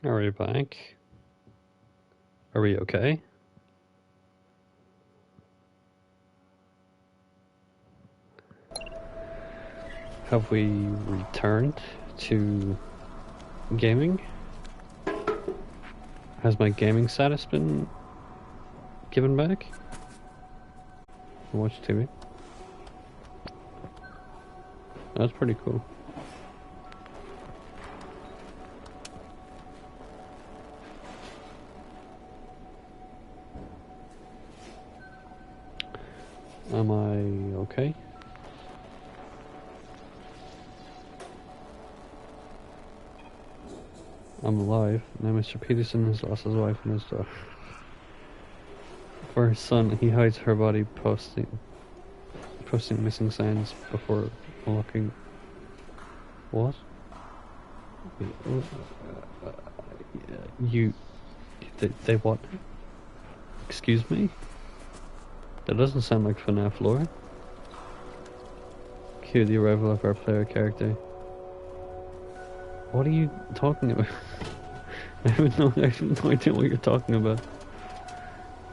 Are we back? Are we okay? Have we returned to gaming? Has my gaming status been given back? Watch TV. That's pretty cool. Am I okay? I'm alive. Now Mr. Peterson has lost his wife and his daughter. For his son, he hides her body posting missing signs before unlocking. What? You... They what? Excuse me? That doesn't sound like FNAF lore. Cue the arrival of our player character. What are you talking about? I have no idea what you're talking about.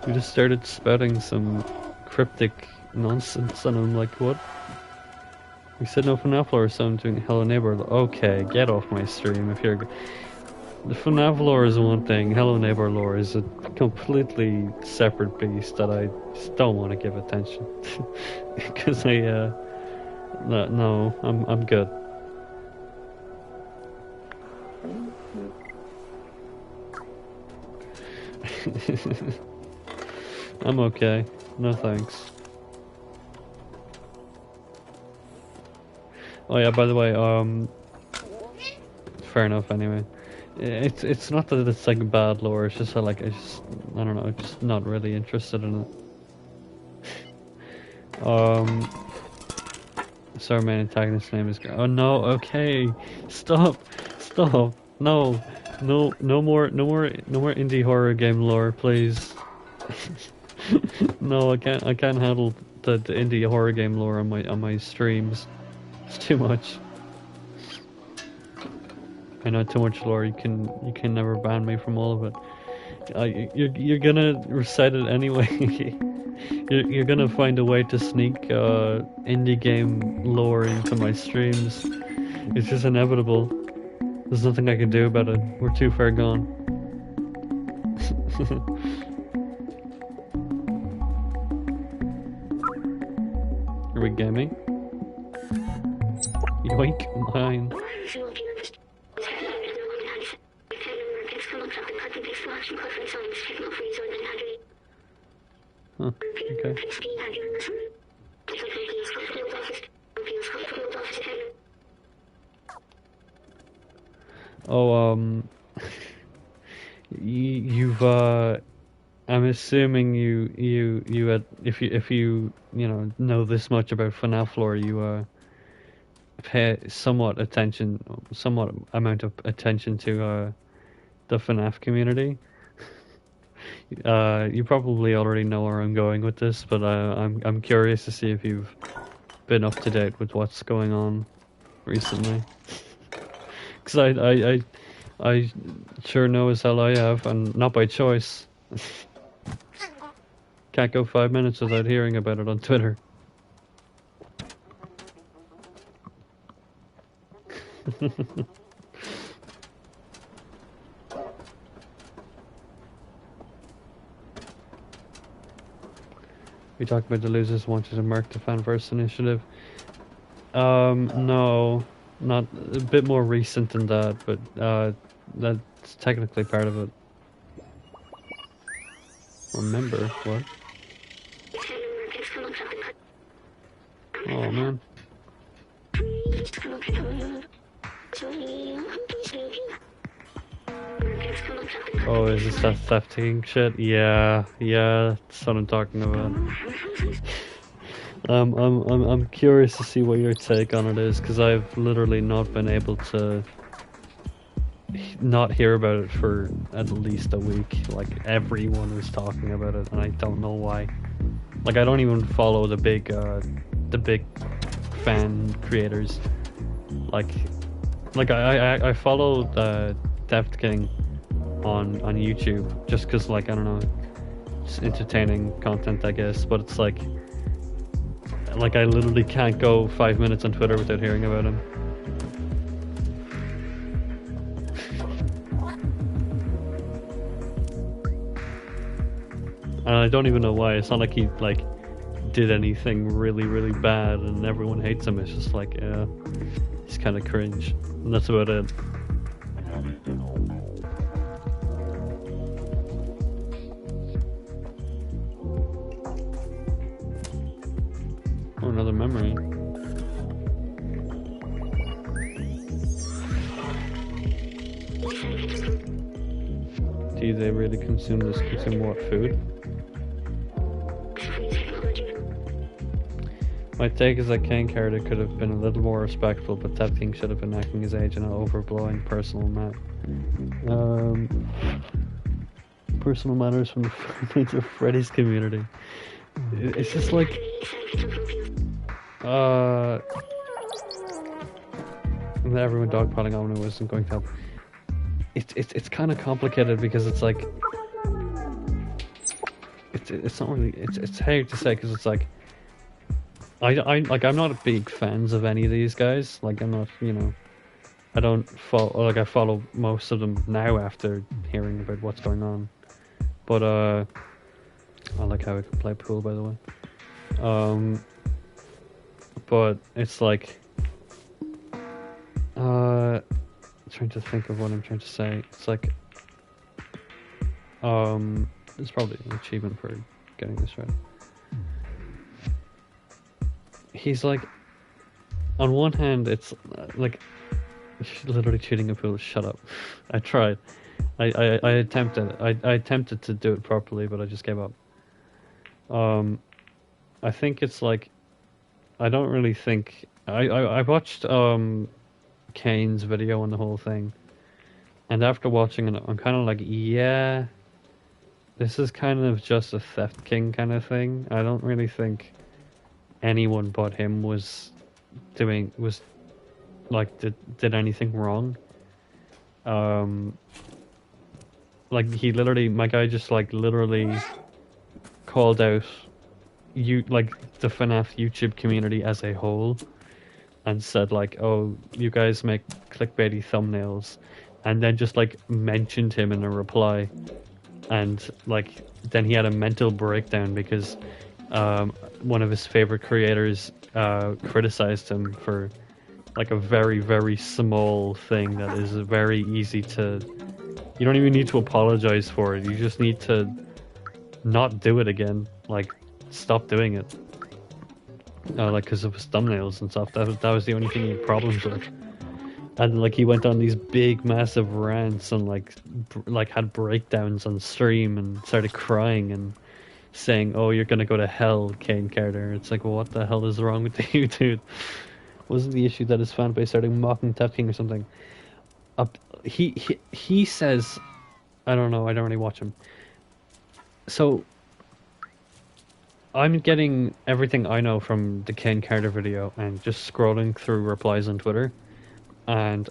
You just started spouting some cryptic nonsense and I'm like, what? We said no FNAF lore, so I'm doing Hello Neighbor. Okay, get off my stream if you're... The FNAF lore is one thing, Hello Neighbor lore is a completely separate beast that I just don't want to give attention. Because no, I'm good. I'm okay. No thanks. Oh yeah, by the way, fair enough anyway. It's not that it's like bad lore, it's just that like I don't know, just not really interested in it. So our main antagonist's name is... Oh no, okay. Stop. No more indie horror game lore, please. No, I can't handle the indie horror game lore on my streams. It's too much. I know too much lore. You can never ban me from all of it. You're gonna recite it anyway. You're gonna find a way to sneak indie game lore into my streams. It's just inevitable. There's nothing I can do about it. We're too far gone. Are we gaming? Yoink, mine. Huh, okay. Oh, you've I'm assuming you had, if you know this much about FNAF lore, you pay somewhat amount of attention to the FNAF community. You probably already know where I'm going with this, but I'm curious to see if you've been up to date with what's going on recently. Because I sure know as hell I have, and not by choice. Can't go 5 minutes without hearing about it on Twitter. We talked about the losers wanted to mark the fan first initiative. No, not a bit more recent than that, but that's technically part of it. Remember what? Oh man. Oh, is this that thefting shit? Yeah, that's what I'm talking about. I'm curious to see what your take on it is, because I've literally not been able to not hear about it for at least a week. Like, everyone is talking about it, and I don't know why. Like, I don't even follow the big fan creators. Like I follow the Theft King, on YouTube, just because, like, I don't know, it's entertaining content, I guess. But it's like I literally can't go 5 minutes on Twitter without hearing about him. And I don't even know why. It's not like he like did anything really, really bad and everyone hates him. It's just like, yeah, he's kind of cringe, and that's about it. Oh, another memory. Do they really consume what food? My take is that Kane Carter could have been a little more respectful, but Ted King should have been acting his age in an overblowing personal matter. Personal matters from the Five of Freddy's community. It's just like, everyone dogpiling on it wasn't going to help. It's kind of complicated because it's like, it's not really, it's hard to say because it's like, I'm not a big fans of any of these guys. Like, I'm not, you know, I don't follow, like, I follow most of them now after hearing about what's going on. But I like how I can play pool, by the way. But it's like, trying to think of what I'm trying to say. It's like, it's probably an achievement for getting this right. He's like, on one hand, it's like literally cheating a pool. Shut up. I tried. I attempted. I attempted to do it properly, but I just gave up. I think it's like, I don't really think I watched Kane's video on the whole thing, and after watching it, I'm kind of like, yeah, this is kind of just a Theft King kind of thing. I don't really think anyone but him was like did anything wrong. Like, he literally, my guy just like literally called out like the FNAF YouTube community as a whole and said like, oh, you guys make clickbaity thumbnails, and then just like mentioned him in a reply, and like then he had a mental breakdown because one of his favorite creators criticized him for like a very, very small thing that is very easy to, you don't even need to apologize for it, you just need to not do it again, like stop doing it, like because of his thumbnails and stuff. That was the only thing he had problems with. And like he went on these big massive rants and like had breakdowns on stream and started crying and saying, oh, you're gonna go to hell, Kane Carter. It's like, well, what the hell is wrong with you, dude? Wasn't the issue that his fan base started mocking Theft King or something? He says, I don't know, I don't really watch him. So I'm getting everything I know from the Kane Carter video and just scrolling through replies on Twitter, and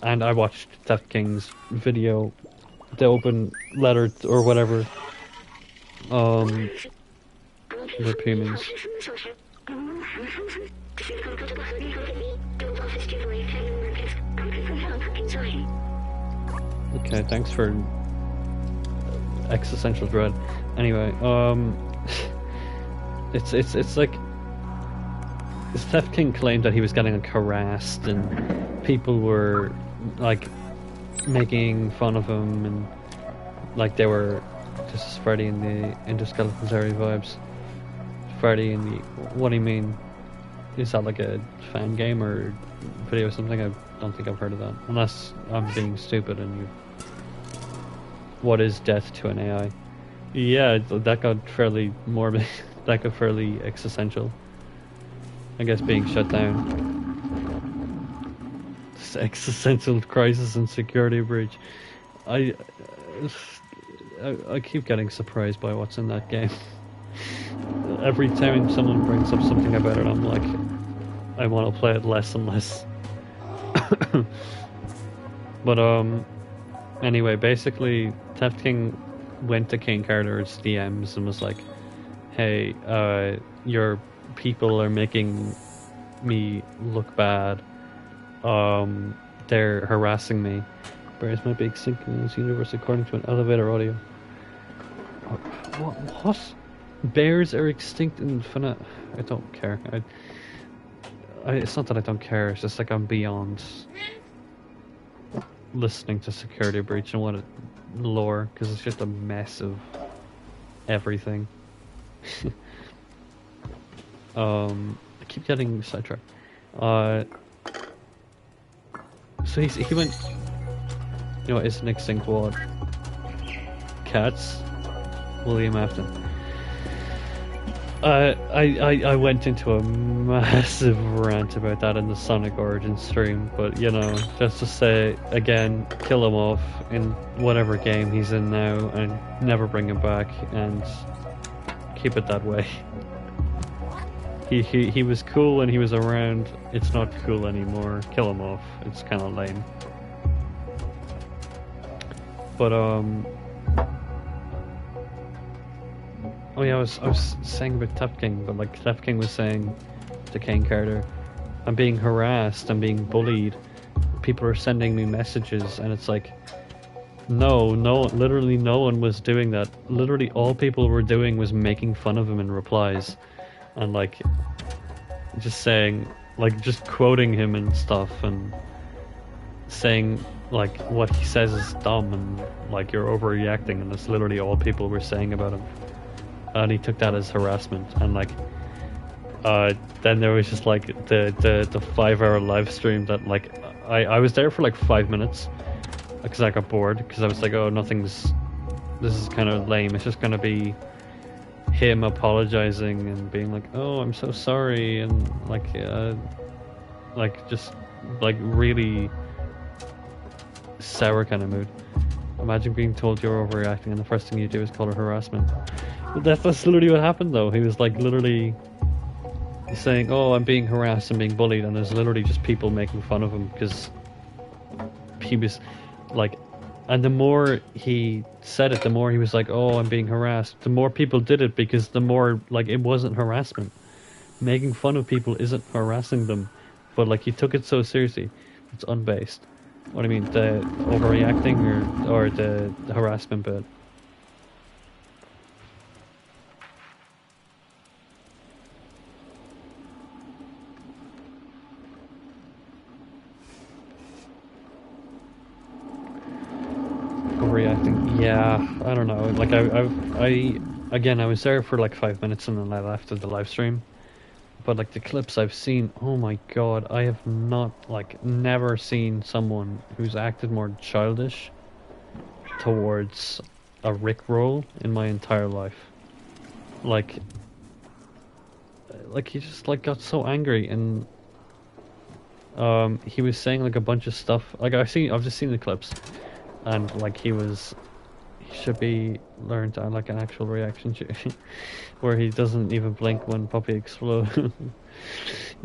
and I watched Theft King's video, the open letter or whatever. Repeat means. Okay, thanks for existential dread. Anyway, it's like Theft King claimed that he was getting like harassed and people were like making fun of him and like they were. This is Freddy in the Into Skeletons area vibes. Freddy in the. What do you mean? Is that like a fan game or video or something? I don't think I've heard of that. Unless I'm being stupid and you. What is death to an AI? Yeah, that got fairly morbid. That got fairly existential. I guess being shut down. This existential crisis and security breach. I keep getting surprised by what's in that game. Every time someone brings up something about it, I'm like, I want to play it less and less. But Anyway, basically, Theft King went to King Carter's DMs and was like, "Hey, your people are making me look bad. They're harassing me. Bears might be extinct in this universe according to an elevator audio." What? Bears are extinct in FNAF? I don't care. It's not that I don't care. It's just like I'm beyond listening to Security Breach and what it lore, because it's just a mess of everything. I keep getting sidetracked. So he went. You know what? It's an extinct what? Cats. William Afton. I went into a massive rant about that in the Sonic Origins stream, but you know, just to say again, kill him off in whatever game he's in now, and never bring him back, and keep it that way. He was cool when he was around. It's not cool anymore. Kill him off. It's kind of lame. But oh yeah, I was saying about Theft King, but like Theft King was saying to King Carter, I'm being harassed, I'm being bullied, people are sending me messages, and it's like, no, literally no one was doing that. Literally all people were doing was making fun of him in replies, and like, just saying, like just quoting him and stuff, and saying like what he says is dumb, and like you're overreacting, and that's literally all people were saying about him. And he took that as harassment, and like then there was just like the 5-hour live stream that like I was there for like 5 minutes because I got bored, because I was like, oh, this is kind of lame. It's just gonna be him apologizing and being like, oh, I'm so sorry, and like just like really sour kind of mood. Imagine being told you're overreacting and the first thing you do is call it harassment. But that's literally what happened though. He was like literally saying, oh, I'm being harassed and being bullied, and there's literally just people making fun of him because he was like, and the more he said it, the more he was like, oh, I'm being harassed. The more people did it, because the more like it wasn't harassment. Making fun of people isn't harassing them, but like he took it so seriously, it's unbased. What I mean, the overreacting or the harassment bit. Overreacting, yeah, I don't know. Like I was there for like 5 minutes and then I left of the live stream. But like the clips I've seen, oh my god, I have never seen someone who's acted more childish towards a Rickroll in my entire life. Like he just like got so angry, and he was saying like a bunch of stuff. Like I've just seen the clips, and like he should be learned to like an actual reaction where he doesn't even blink when Puppy explodes.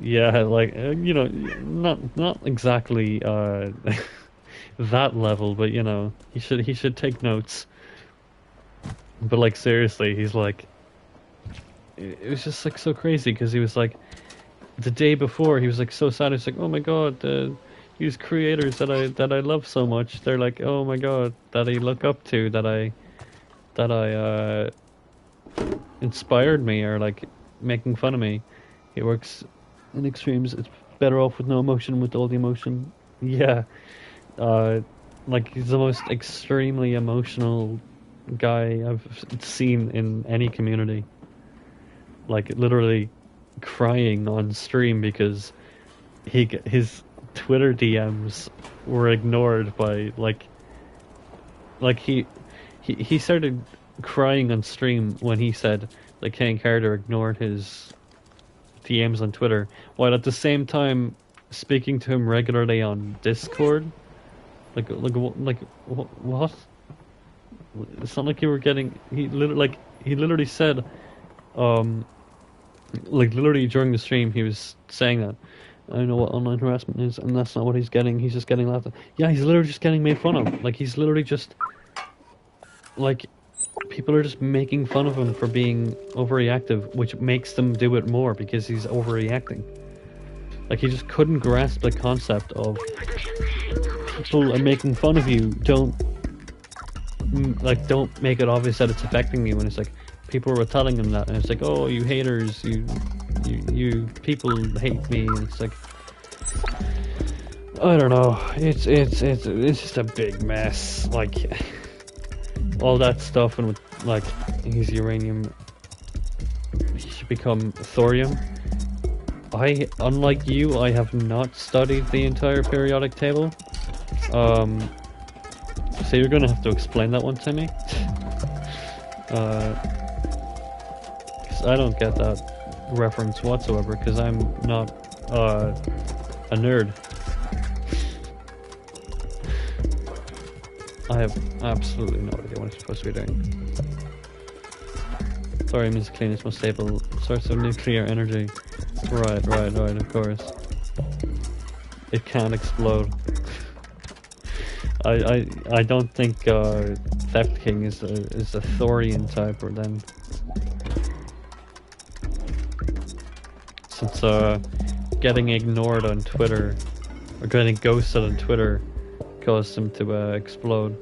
Yeah, like you know, not exactly that level, but you know, he should take notes. But like seriously, he's like, it was just like so crazy, because he was like, the day before he was like so sad. He's like, oh my god, these creators that I love so much, they're like, oh my god, that I look up to, that I inspired me, or like making fun of me. He works in extremes. It's better off with no emotion, with all the emotion. Yeah, like he's the most extremely emotional guy I've seen in any community. Like literally crying on stream because his Twitter DMs were ignored by like he started crying on stream when he said that King Carter ignored his DMs on Twitter, while at the same time speaking to him regularly on Discord. Like what? It's not like you were getting. He literally said, like literally during the stream he was saying that, I don't know what online harassment is, and that's not what he's getting. He's just getting laughed at. Yeah, he's literally just getting made fun of. Like, he's literally just... Like, people are just making fun of him for being overreactive, which makes them do it more because he's overreacting. Like, he just couldn't grasp the concept of people are making fun of you. Don't make it obvious that it's affecting you. And it's like, people were telling him that, and it's like, oh, you haters, you people hate me. And it's like, I don't know. It's just a big mess. Like, all that stuff, and with like his uranium, he should become thorium. Unlike you, I have not studied the entire periodic table. So you're gonna have to explain that one to me. 'Cause I don't get that reference whatsoever, because I'm not a nerd. I have absolutely no idea what I'm supposed to be doing. Thorium is the cleanest, most stable source of nuclear energy. Right, of course. It can't explode. I don't think Theft King is a thorium type, or then, since getting ignored on Twitter or getting ghosted on Twitter caused him to explode.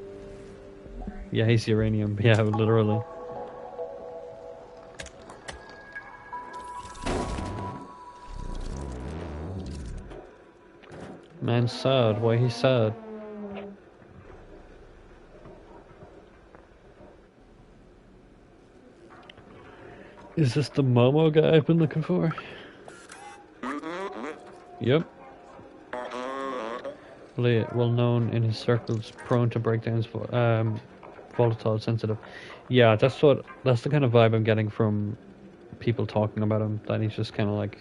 Yeah, he's uranium. Yeah, literally. Man's sad. Why he's sad? Is this the Momo guy I've been looking for? Yep. Well known in his circles, prone to breakdowns, volatile, sensitive. Yeah, that's the kind of vibe I'm getting from people talking about him. That he's just kind of like,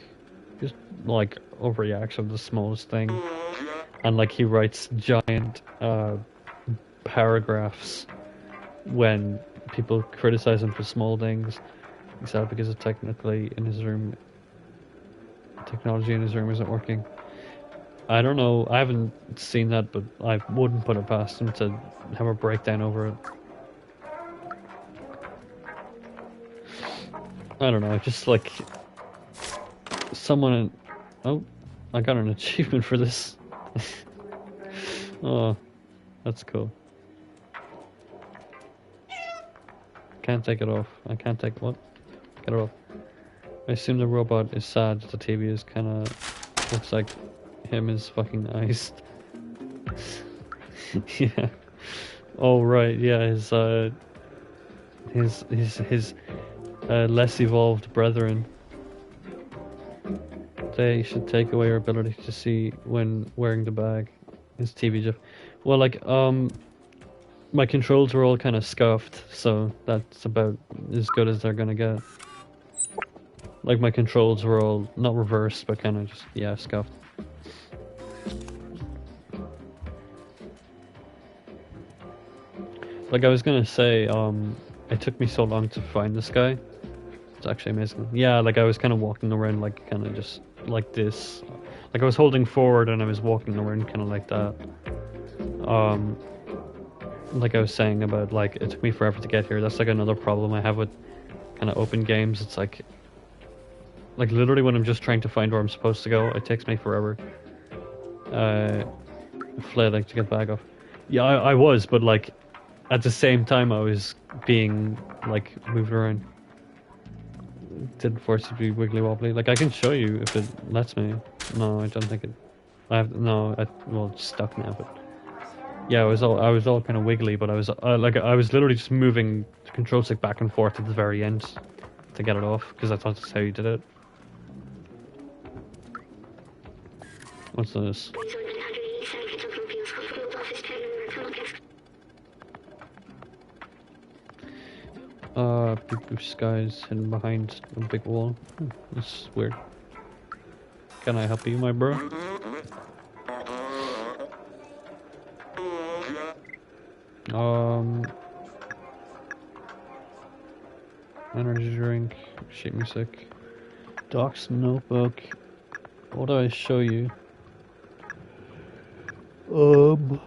overreacts of the smallest thing, and like he writes giant paragraphs when people criticize him for small things. Except because technology in his room isn't working. I don't know, I haven't seen that, but I wouldn't put it past him to have a breakdown over it. I don't know, just like someone. Oh, I got an achievement for this. Oh, that's cool. Can't take it off. I can't take what? Get it off. I assume the robot is sad. The TV is kind of looks like him is fucking iced. Yeah. Oh right. Yeah. His less evolved brethren. They should take away your ability to see when wearing the bag. His TV just. Well, like my controls were all kind of scuffed, so that's about as good as they're gonna get. Like, my controls were all, not reversed, but kind of just, yeah, scuffed. Like, I was gonna say, it took me so long to find this guy. It's actually amazing. Yeah, like, I was kind of walking around, like, kind of just like this. Like, I was holding forward and I was walking around kind of like that. Like I was saying about, like, it took me forever to get here. That's, like, another problem I have with kind of open games. It's like literally when I'm just trying to find where I'm supposed to go, it takes me forever. Flailing to get back off. Yeah, I was, but like at the same time I was being like moved around. Didn't force it to be wiggly wobbly. Like I can show you if it lets me. No, I don't think it. Well, it's stuck now. But yeah, I was all kind of wiggly, but I was literally just moving the control stick back and forth at the very end to get it off because I thought that's how you did it. What's this? Blue skies hidden behind a big wall. This is weird. Can I help you, my bro? Energy drink, sheet music, Doc's notebook. What do I show you? Um,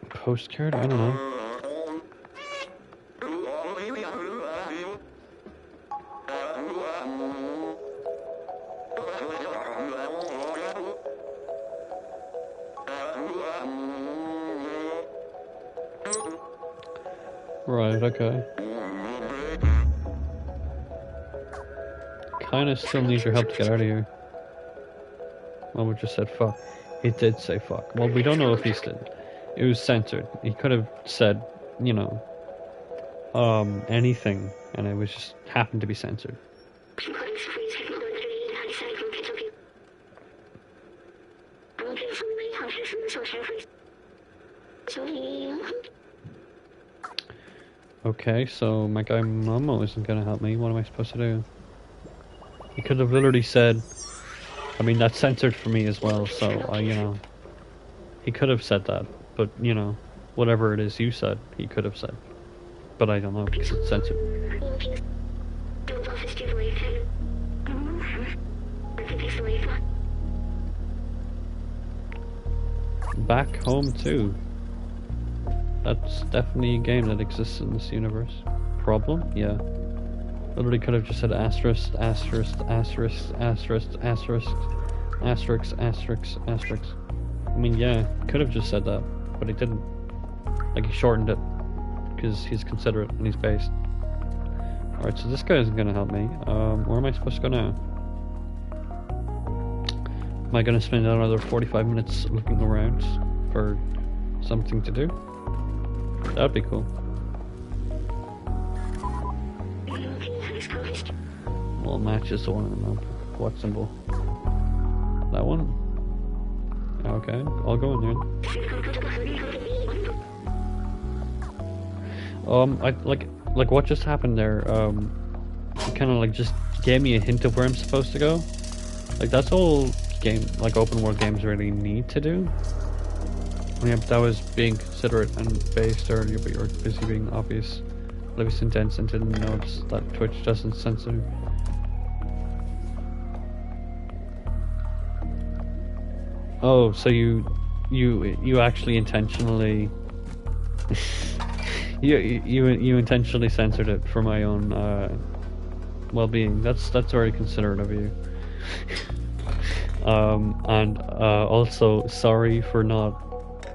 Postcard? I don't know. Right, okay. Kinda still need your help to get out of here. Well, we just said fuck. He did say fuck. Well, we don't know if he did. It was censored. He could have said, you know, anything, and it was just happened to be censored. Okay, so my guy Momo isn't gonna help me. What am I supposed to do? He could have literally said, I mean, that's censored for me as well, so, you know, he could have said that, but, you know, whatever it is you said, he could have said. But I don't know, because it's censored. Back Home 2. That's definitely a game that exists in this universe. Problem? Yeah. Literally could have just said asterisk, asterisk, asterisk, asterisk, asterisk, asterisk, asterisk, asterisk. I mean, yeah, could have just said that, but he didn't. Like, he shortened it, because he's considerate and he's based. Alright, so this guy isn't gonna help me. Where am I supposed to go now? Am I gonna spend another 45 minutes looking around for something to do? That'd be cool. Well, matches the one in the map. What symbol? That one? Okay, I'll go in there. Like what just happened there, it kinda like just gave me a hint of where I'm supposed to go. Like that's all game, like open world games really need to do. Yeah, but that was being considerate and based earlier, but you're busy being obvious. Oblivious and dense and didn't notice that Twitch doesn't censor. Oh, so you actually intentionally you intentionally censored it for my own well-being. That's very considerate of you. And also sorry for not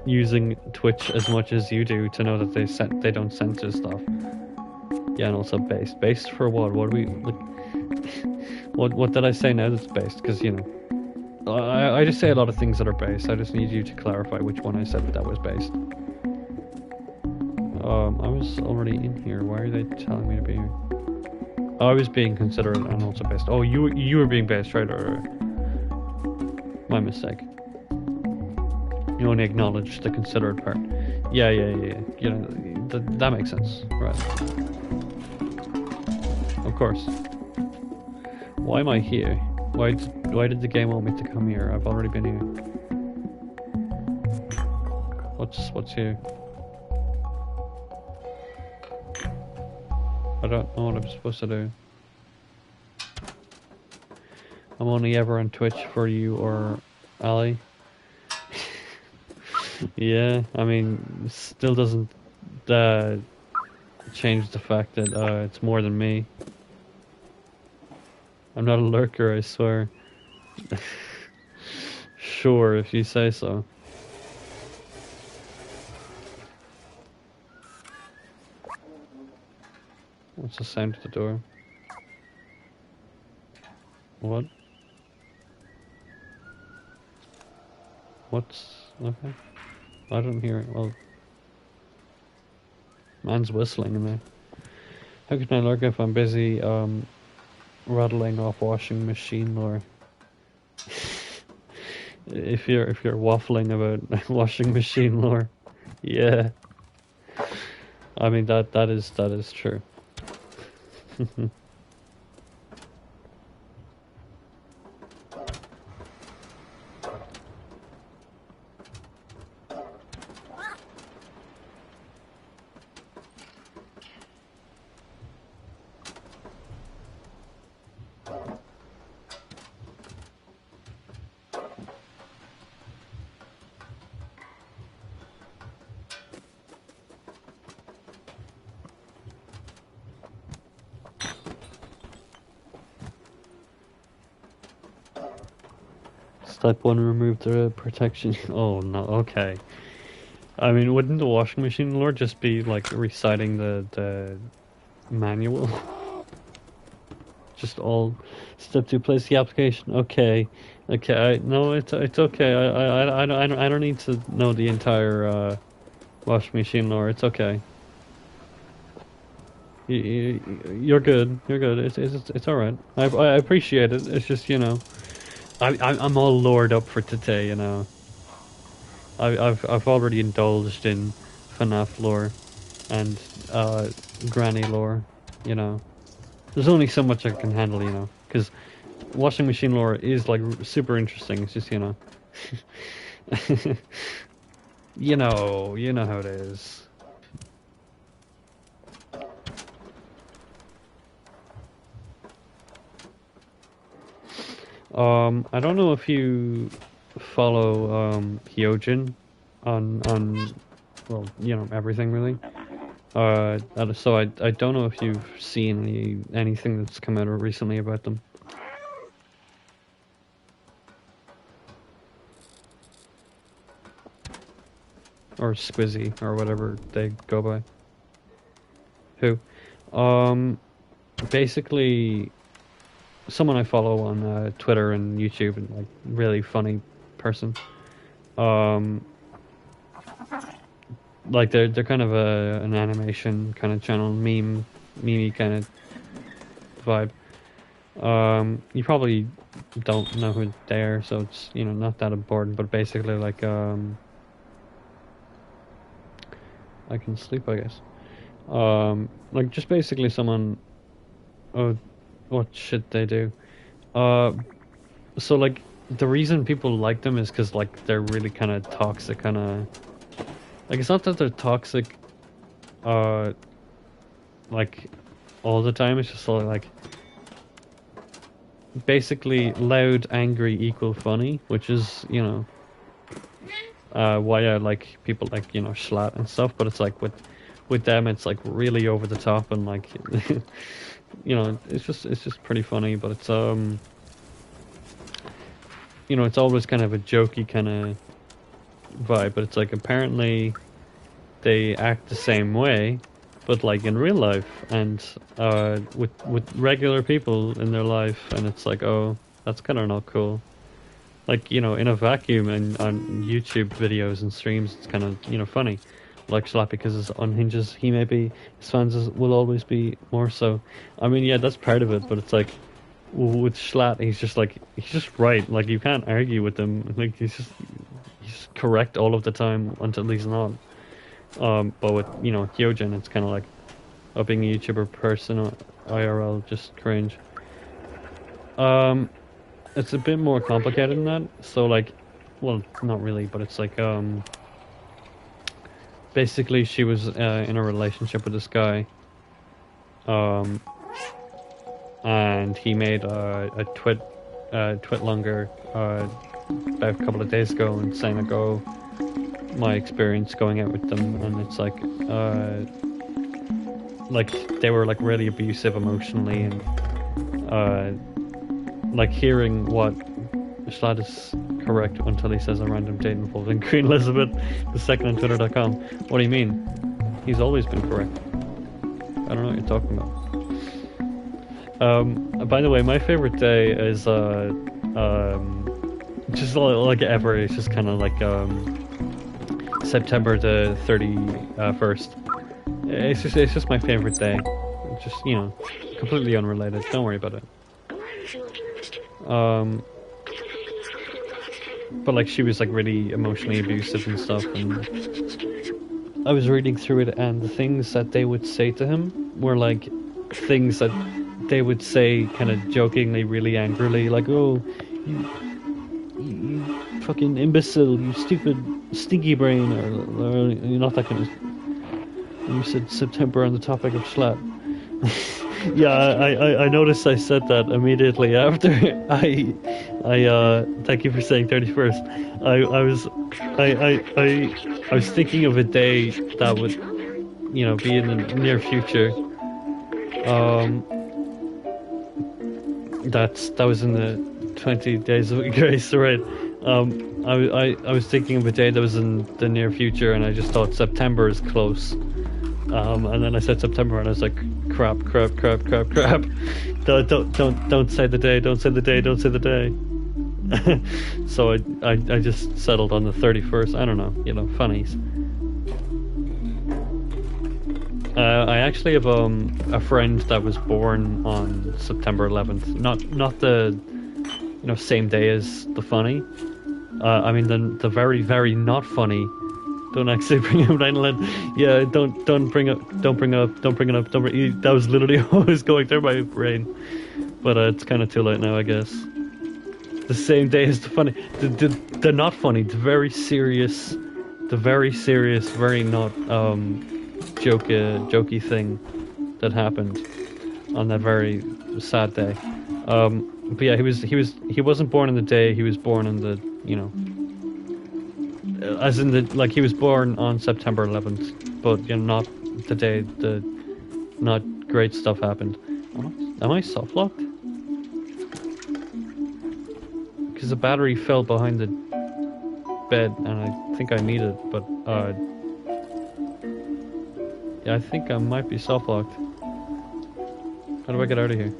using Twitch as much as you do to know that they don't censor stuff. Yeah, and also based. Based for what? What do we like? What did I say now that's based? Because you know, I just say a lot of things that are based. I just need you to clarify which one I said that was based. I was already in here. Why are they telling me to be here? Oh, I was being considerate and also based. Oh, you were being based, right? Or my mistake. You only acknowledge the considerate part. Yeah. You know, that makes sense, right? Of course. Why am I here? Why did the game want me to come here? I've already been here. What's here? I don't know what I'm supposed to do. I'm only ever on Twitch for you or Ali. Yeah, I mean, still doesn't change the fact that it's more than me. I'm not a lurker, I swear. Sure, if you say so. What's the sound at the door? What? What's... okay. I don't hear it. Well... man's whistling in there. How can I lurk if I'm busy, rattling off washing machine lore? if you're waffling about washing machine lore, yeah. I mean that is true. Step 1, remove the protection. Oh no, okay. I mean, wouldn't the washing machine lore just be like reciting the manual? Just all step 2, place the application. Okay, okay. No, it's okay. I don't need to know the entire washing machine lore. It's okay. You're good. You're good. It's all right. I appreciate it. It's just, you know, I'm all lored up for today. You know, I've already indulged in FNAF lore and Granny lore. You know, there's only so much I can handle. You know, because washing machine lore is like super interesting. It's just, you know, you know how it is. I don't know if you follow Hyojin on well, you know, everything really. So I don't know if you've seen anything that's come out recently about them. Or Squizzy or whatever they go by. Who? Basically someone I follow on Twitter and YouTube, and like really funny person. Like they're kind of an animation kind of channel, meme kind of vibe. You probably don't know who they are, so it's, you know, not that important. But basically, like I can sleep, I guess. Like just basically someone. Oh, what should they do? So like the reason people like them is because like they're really kind of toxic, kind of. Like it's not that they're toxic, like all the time. It's just sort of like basically loud, angry equal funny, which is, you know, why I like people like, you know, Schlatt and stuff. But it's like with them, it's like really over the top and like. You know, it's just pretty funny, but it's you know, it's always kind of a jokey kind of vibe, but it's like apparently they act the same way, but like in real life and with regular people in their life, and it's like, oh, that's kind of not cool. Like, you know, in a vacuum and on YouTube videos and streams, it's kind of, you know, funny. Like Schlatt, because his unhinges, he may be, his fans will always be more so. I mean, yeah, that's part of it, but it's like with Schlatt, he's just right. Like you can't argue with him. Like he's correct all of the time until he's not. But with, you know, Hyojin, it's kind of like being a YouTuber person, IRL, just cringe. It's a bit more complicated than that. So like, well, not really, but it's like basically, she was in a relationship with this guy, and he made a twit longer about a couple of days ago, and saying like, "Oh, my experience going out with them," and it's like they were like really abusive emotionally, and like hearing what Schlatt is correct until he says a random date involving Queen Elizabeth II on Twitter.com. What do you mean? He's always been correct. I don't know what you're talking about. By the way, my favorite day is just like ever. It's just kind of like September the 31st. It's just my favorite day. It's just, you know, completely unrelated. Don't worry about it. But like she was like really emotionally abusive and stuff, and I was reading through it, and the things that they would say to him were like things that they would say kind of jokingly, really angrily, like, "Oh, you fucking imbecile, you stupid stinky brain," or you're not that kind of. And you said September on the topic of Schlatt. Yeah, I noticed I said that immediately after I thank you for saying 31st. I was thinking of a day that would, you know, be in the near future. That was in the 20 days of grace, right? I was thinking of a day that was in the near future, and I just thought September is close. And then I said September, and I was like, crap. Don't say the day. Don't say the day. Don't say the day. So I just settled on the 31st. I don't know. You know, funnies. I actually have a friend that was born on September 11th. Not the same day as the funny. I mean the very not funny. Don't actually bring up 9/11. Yeah, don't bring up. That was literally what was going through my brain. But it's kind of too late now, I guess. The same day as the funny, the not funny, the very serious, very not jokey thing that happened on that very sad day. But yeah, he wasn't born on the day. He was born on the as in he was born on September 11th, but not the day the not great stuff happened. Am I soft locked? Because the battery fell behind the bed, and I think I need it, but yeah, I think I might be soft locked. How do I get out of here?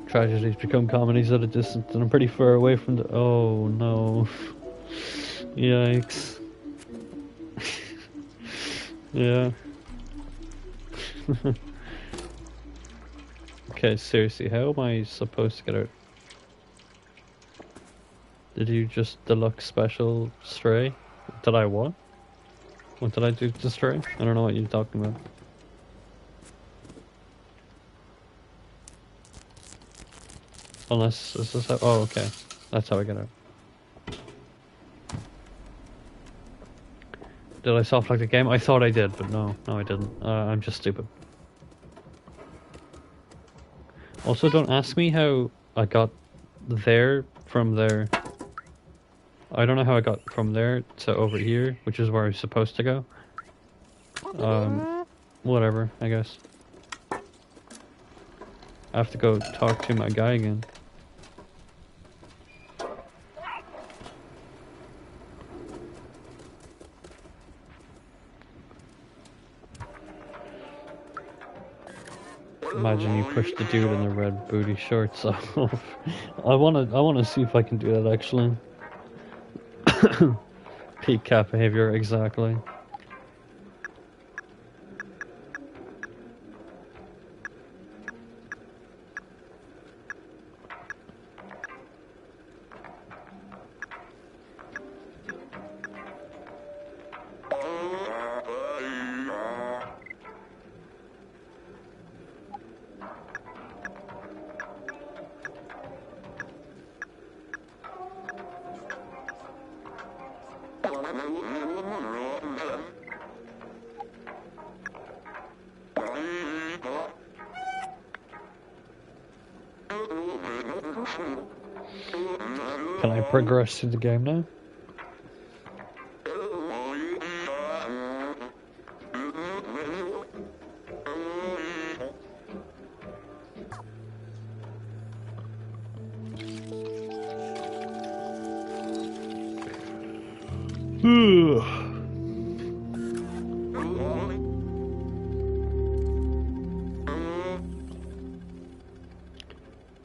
Tragedies become comedies at a distance, and I'm pretty far away from the. Oh no! Yikes! Yeah. Okay, seriously, how am I supposed to get out? Did you just deluxe special Stray? Did I what? What did I do to Stray? I don't know what you're talking about. Unless, is this how, oh okay, that's how I get out. Did I soft lock the game? I thought I did, but no I didn't. I'm just stupid. Also, don't ask me how I got there from there. I don't know how I got from there to over here, which is where I was supposed to go. Whatever, I guess. I have to go talk to my guy again. Imagine you push the dude in the red booty shorts off. I wanna see if I can do that actually. Peak cat behavior, exactly. Can I progress through the game now?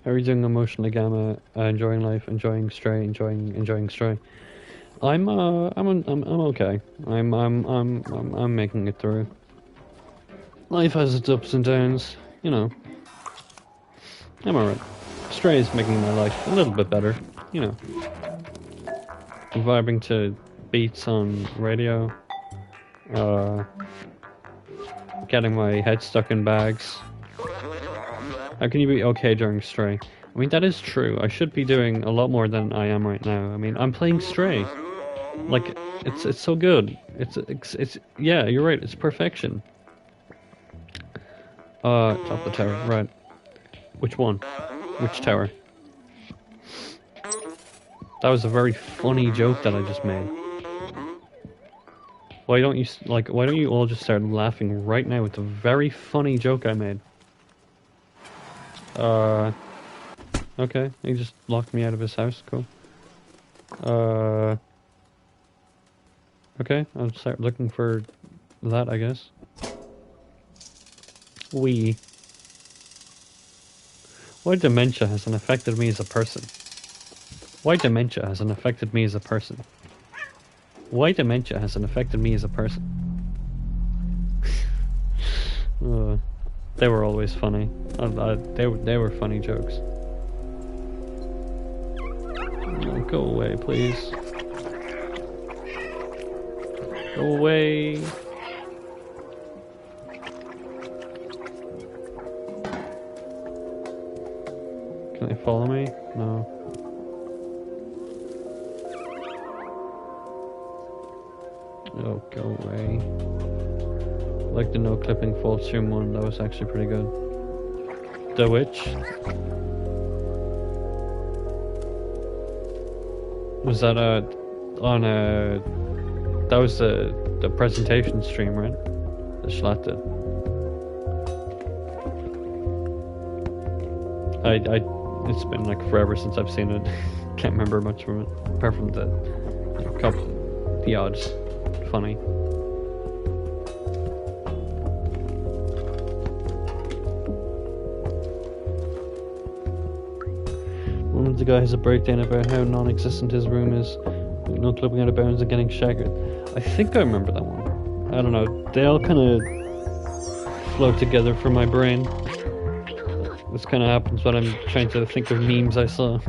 How are you doing emotionally, Gamma? Enjoying life, enjoying Stray, enjoying Stray. I'm okay. I'm making it through. Life has its ups and downs, you know. I'm alright. Stray is making my life a little bit better, you know. I'm vibing to beats on radio. Getting my head stuck in bags. How can you be okay during Stray? I mean, that is true. I should be doing a lot more than I am right now. I mean, I'm playing Stray. Like, it's so good. It's yeah, you're right. It's perfection. Top the tower, right. Which one? Which tower? That was a very funny joke that I just made. Why don't you all just start laughing right now with the very funny joke I made? Okay, he just locked me out of his house. Cool. Okay, I'll start looking for that, I guess. Why dementia hasn't affected me as a person? Why dementia hasn't affected me as a person? Why dementia hasn't affected me as a person? They were always funny. They were funny jokes. Oh, go away, please. Go away. Can they follow me? No. Oh, go away. Like the no clipping full stream one, that was actually pretty good. The Witch. Was that that was the presentation stream, right? The Schlatt did. It's been like forever since I've seen it. Can't remember much from it, apart from the odds. Funny. One of the guys has a breakdown about how non-existent his room is, no clipping out of bounds and getting shaggered. I think I remember that one. I don't know. They all kind of flow together for my brain. This kind of happens when I'm trying to think of memes I saw.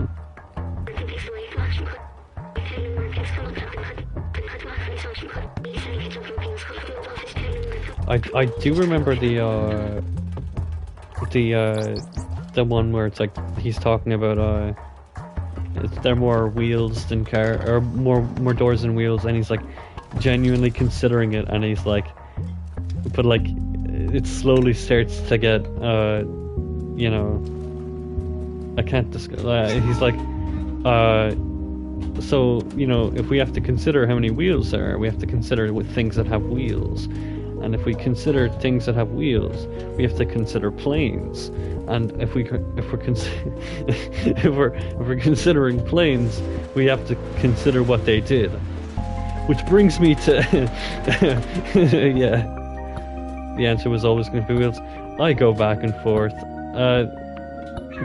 I do remember the one where it's like he's talking about there are more wheels than car, or more doors than wheels, and he's like genuinely considering it, and he's like, but like it slowly starts to get you know, I can't describe. He's like, so you know, if we have to consider how many wheels there are, we have to consider with things that have wheels. And if we consider things that have wheels, we have to consider planes. And if we're considering planes, we have to consider what they did. Which brings me to yeah. The answer was always going to be wheels. I go back and forth,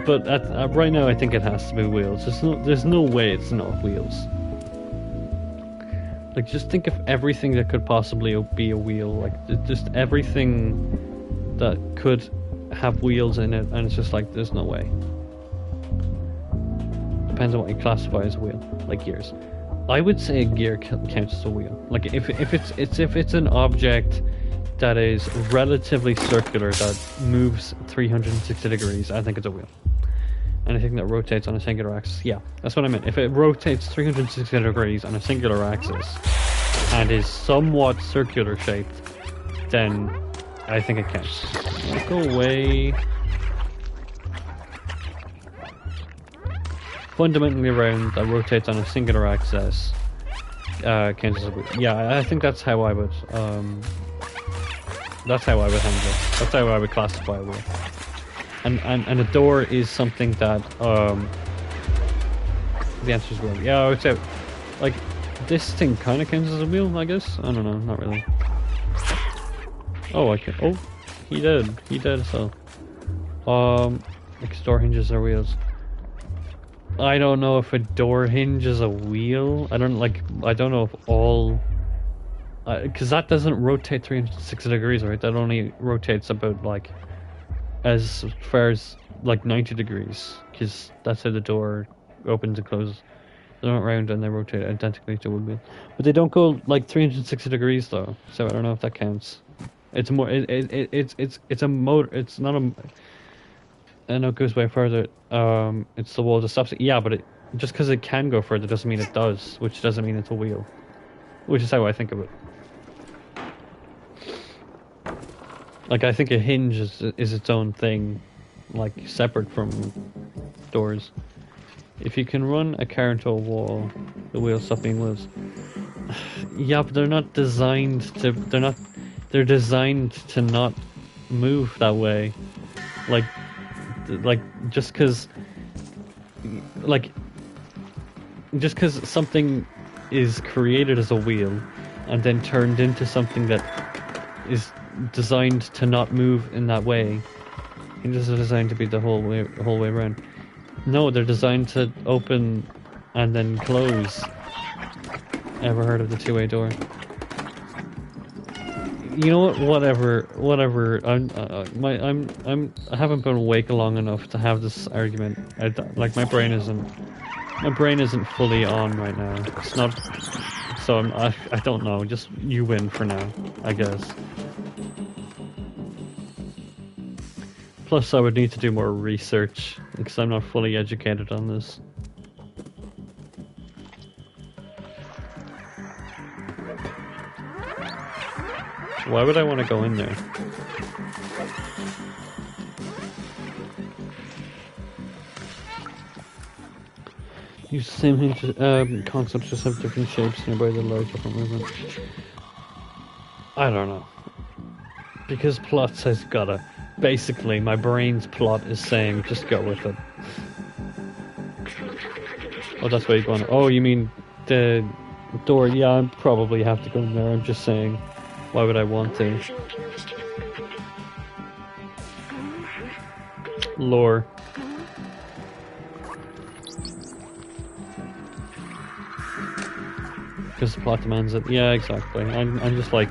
but right now I think it has to be wheels. There's no way it's not wheels. Like, just think of everything that could possibly be a wheel. Like, just everything that could have wheels in it, and it's just like, there's no way. Depends on what you classify as a wheel. Like gears. I would say a gear counts as a wheel. Like, if it's an object that is relatively circular, that moves 360 degrees, I think it's a wheel. Anything that rotates on a singular axis. Yeah, that's what I meant. If it rotates 360 degrees on a singular axis and is somewhat circular shaped, then I think it counts. Go away. Fundamentally round that rotates on a singular axis counts as a wheel. Yeah, I think that's how I would handle it. That's how I would classify a wheel. And a door is something that the answer is wheel. Yeah, I would say like this thing kind of counts as a wheel, I guess. I don't know, not really. Oh, okay. Oh, he did. So, like door hinges are wheels. I don't know if a door hinge is a wheel. I don't know if all, because that doesn't rotate 360 degrees, right? That only rotates about like as far as like 90 degrees, because that's how the door opens and closes. They're not round and they rotate identically to a wheel, but they don't go like 360 degrees though. So I don't know if that counts. It's more. It's a motor. It's not a. I know it goes way further. It's the wall that stops it. Yeah, but just because it can go further doesn't mean it does, which doesn't mean it's a wheel. Which is how I think of it. Like, I think a hinge is its own thing, like, separate from doors. If you can run a car into a wall, the wheels stop being wheels. Yeah, but they're not designed to... They're designed to not move that way. Like just because... like, just because something is created as a wheel and then turned into something that is designed to not move in that way, hinges are designed to be the whole way around. No, they're designed to open and then close. Ever heard of the two-way door? You know what? Whatever. I haven't been awake long enough to have this argument. Like my brain isn't fully on right now. It's not. So I don't know. Just you win for now, I guess. Plus, I would need to do more research because I'm not fully educated on this. Why would I want to go in there? Use the same concepts, just have different shapes nearby the large different movement. I don't know. Because plot says gotta. Basically, my brain's plot is saying just go with it. Oh, that's where you're going. Oh, you mean the door? Yeah, I probably have to go in there. I'm just saying, why would I want to? Lore. Because the plot demands it. Yeah, exactly. I'm just like,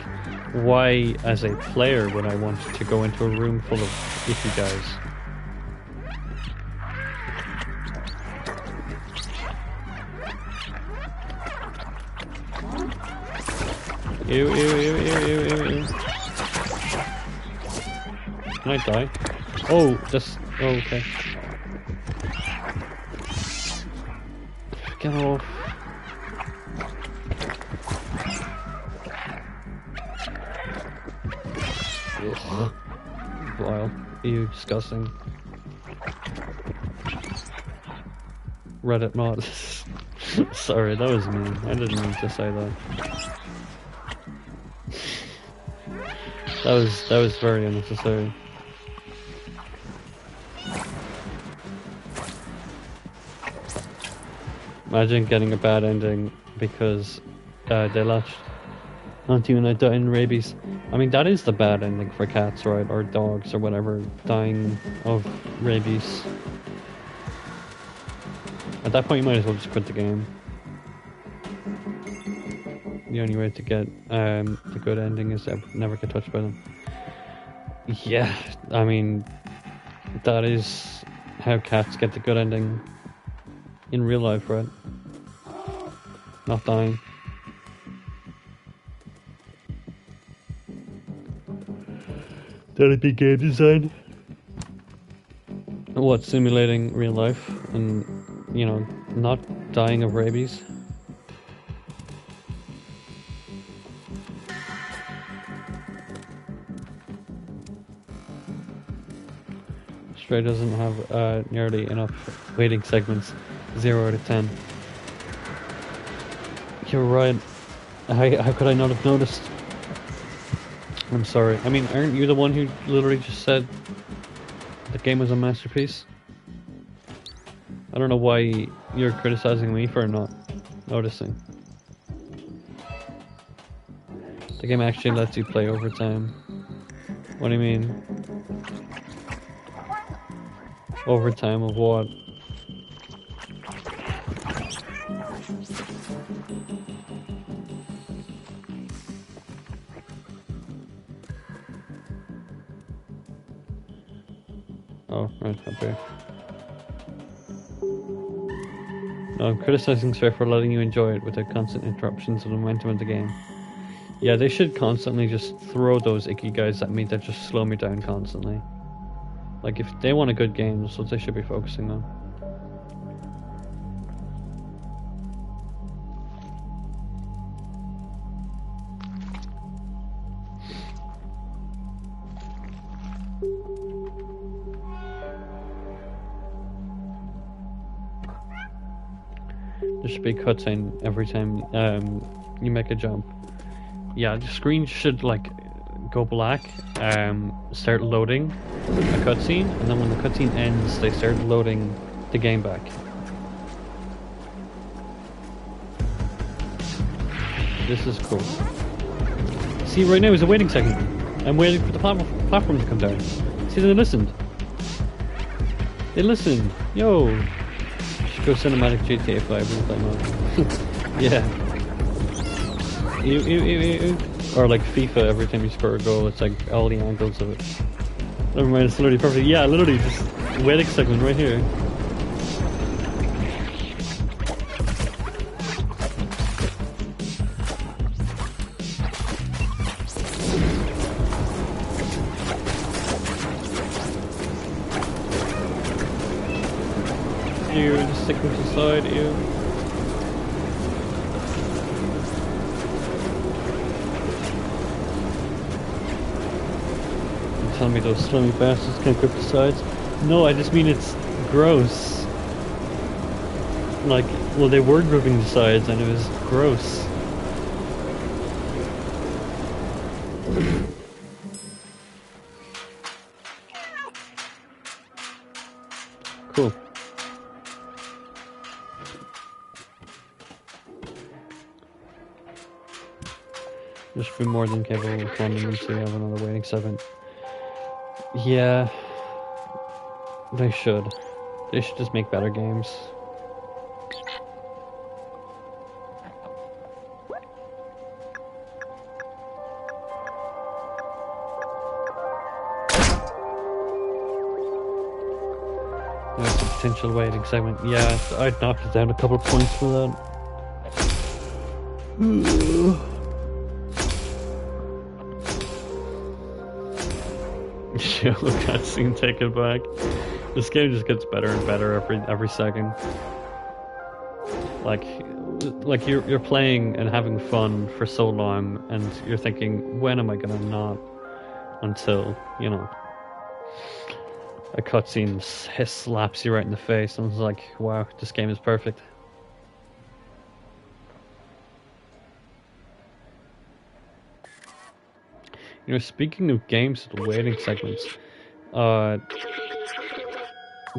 why, as a player, would I want to go into a room full of icky guys? Ew, ew, ew, ew, ew, ew, ew. Can I die? Oh, this. Oh, okay. Get off. Ugh. Vile. Ew, disgusting. Reddit mod. Sorry, that was mean. I didn't mean to say that. That was very unnecessary. Imagine getting a bad ending because they latched onto you and I died in rabies. I mean, that is the bad ending for cats, right? Or dogs or whatever, dying of rabies. At that point, you might as well just quit the game. The only way to get the good ending is to never get touched by them. Yeah, I mean, that is how cats get the good ending in real life, right? Not dying. That'd be game design. What, simulating real life and, you know, not dying of rabies? Stray doesn't have nearly enough waiting segments. 0 out of 10. You're right. How could I not have noticed? I'm sorry. I mean, aren't you the one who literally just said the game was a masterpiece? I don't know why you're criticizing me for not noticing. The game actually lets you play overtime. What do you mean? Overtime of what? Oh, right, okay. No, I'm criticizing Stray for letting you enjoy it without constant interruptions of the momentum of the game. Yeah, they should constantly just throw those icky guys at me that just slow me down constantly. Like, if they want a good game, that's what they should be focusing on. There should be a cutscene every time you make a jump. Yeah, the screen should like go black, start loading a cutscene, and then when the cutscene ends, they start loading the game back. This is cool. See, right now is a waiting segment. I'm waiting for the platform to come down. See, they listened. They listened. Yo. Should go cinematic GTA 5 with that mode. Yeah. Ew, ew, ew, ew. Or like FIFA, every time you score a goal, it's like all the angles of it. Never mind, it's literally perfect. Yeah, literally, just waiting segment right here. Ew, just sticking to the side, ew. Tell me those slimy bastards can't grip the sides. No, I just mean it's gross. Like, well, they were gripping the sides and it was gross. Cool. There should be more than capable of funding them, so you have another waiting segment. Yeah, they should. They should just make better games. There's a potential waiting segment. Yeah, I'd knock it down a couple of points for that. Yo, cutscene, take it back. This game just gets better and better every second. Like you're playing and having fun for so long, and you're thinking, when am I gonna not? Until, you know, a cutscene slaps you right in the face, and it's like, wow, this game is perfect. You know, speaking of games with waiting segments, The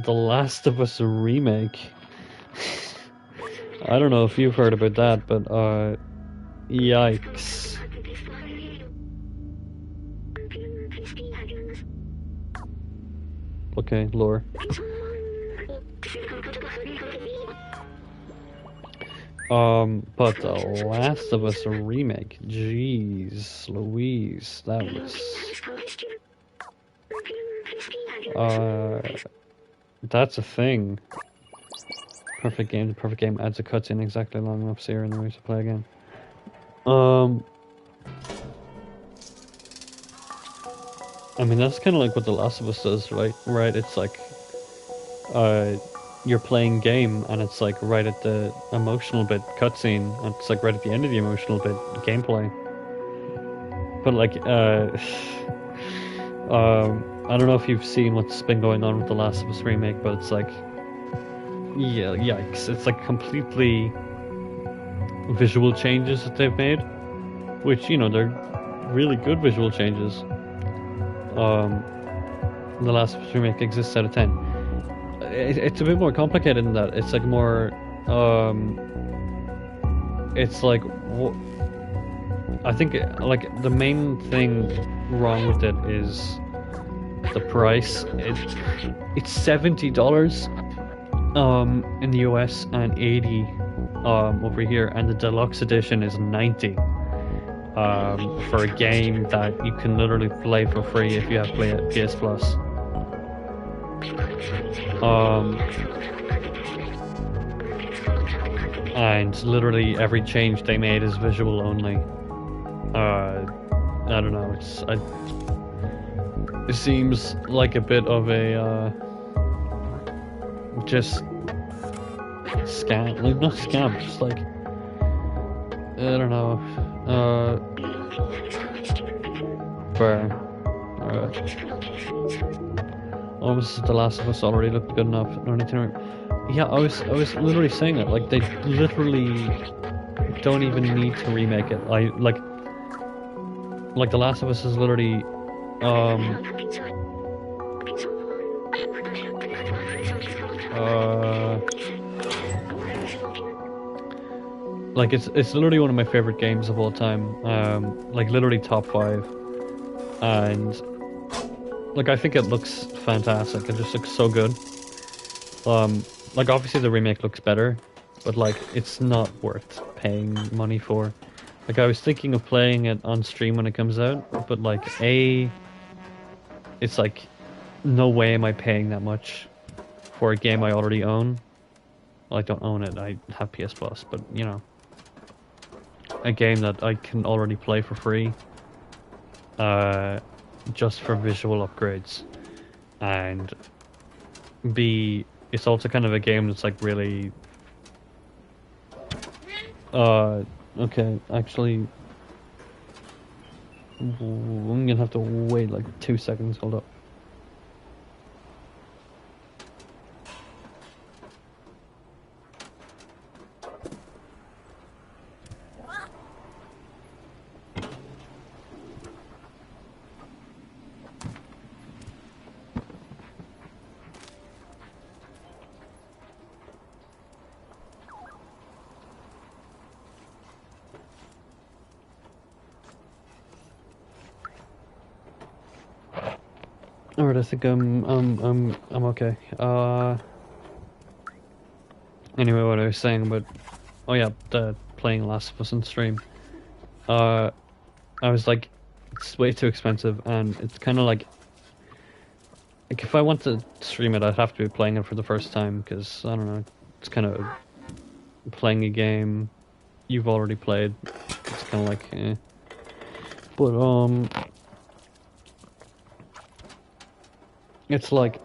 Last of Us remake. I don't know if you've heard about that, but yikes. Okay, lore. But The Last of Us remake, jeez Louise, that was... that's a thing. Perfect game, the perfect game adds a cutscene exactly long enough so you're in the mood to play again. I mean, that's kind of like what The Last of Us does, right? Right, it's like, you're playing game and it's like right at the emotional bit cutscene, and it's like right at the end of the emotional bit gameplay. But like, I don't know if you've seen what's been going on with The Last of Us remake, but it's like, yeah, yikes. It's like completely visual changes that they've made, which, you know, they're really good visual changes. The Last of Us remake exists out of 10. It's a bit more complicated than that. It's like more, it's like, I think like the main thing wrong with it is the price. It's $70 in the US and $80 over here, and the deluxe edition is $90 for a game that you can literally play for free if you have PS Plus. And literally every change they made is visual only. I don't know, it seems like a bit of a just scam, like not scam, just like, I don't know, almost The Last of Us already looked good enough. No need to. Yeah, I was literally saying that, like, they literally don't even need to remake it. Like The Last of Us is literally Like it's literally one of my favorite games of all time. Like literally top five, and like I think it looks fantastic. It just looks so good. Like obviously the remake looks better, but like it's not worth paying money for. Like I was thinking of playing it on stream when it comes out, but like it's like no way am I paying that much for a game I already own. Well, I don't own it. I have PS Plus, but you know, a game that I can already play for free, just for visual upgrades, and B, it's also kind of a game that's like really, okay, actually, I'm gonna have to wait like 2 seconds. Hold up. Alright, I think I'm okay. Anyway, what I was saying about, oh yeah, the playing Last of Us on stream. I was like, it's way too expensive, and it's kind of like if I want to stream it, I'd have to be playing it for the first time, because, I don't know, it's kind of playing a game you've already played. It's kind of like, eh. But, it's like,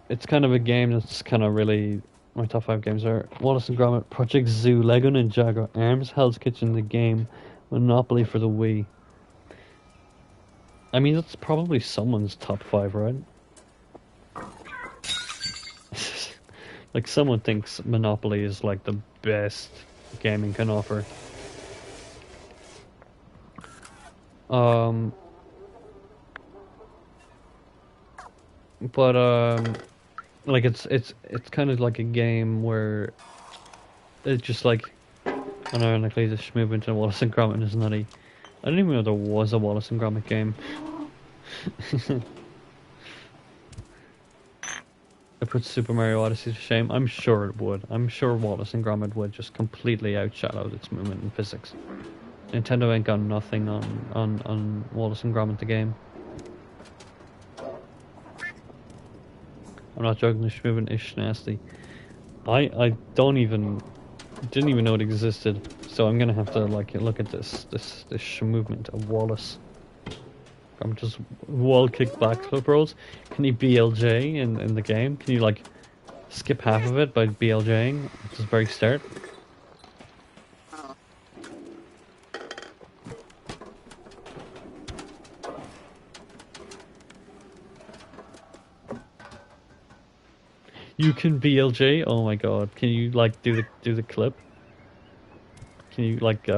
it's kind of a game that's kind of really, my top 5 games are Wallace and Gromit, Project Zoo, Lego Ninjago, Arms, Hell's Kitchen, the game, Monopoly for the Wii. I mean, that's probably someone's top 5, right? Like, someone thinks Monopoly is like the best gaming can offer. But like it's kind of like a game where it's just like unironically just move into Wallace and Gromit is nutty. I didn't even know there was a Wallace and Gromit game. It puts Super Mario Odyssey to shame. I'm sure it would. I'm sure Wallace and Gromit would just completely outshadow its movement and physics. Nintendo ain't got nothing on Wallace and Gromit the game. I'm not joking, the movement is nasty. I didn't even know it existed, so I'm gonna have to like look at this movement of Wallace. I'm just wall kick backflip rolls. Can you BLJ in the game? Can you like skip half of it by BLJing at the very start? You can BLJ? Oh my god. Can you like do the clip? Can you like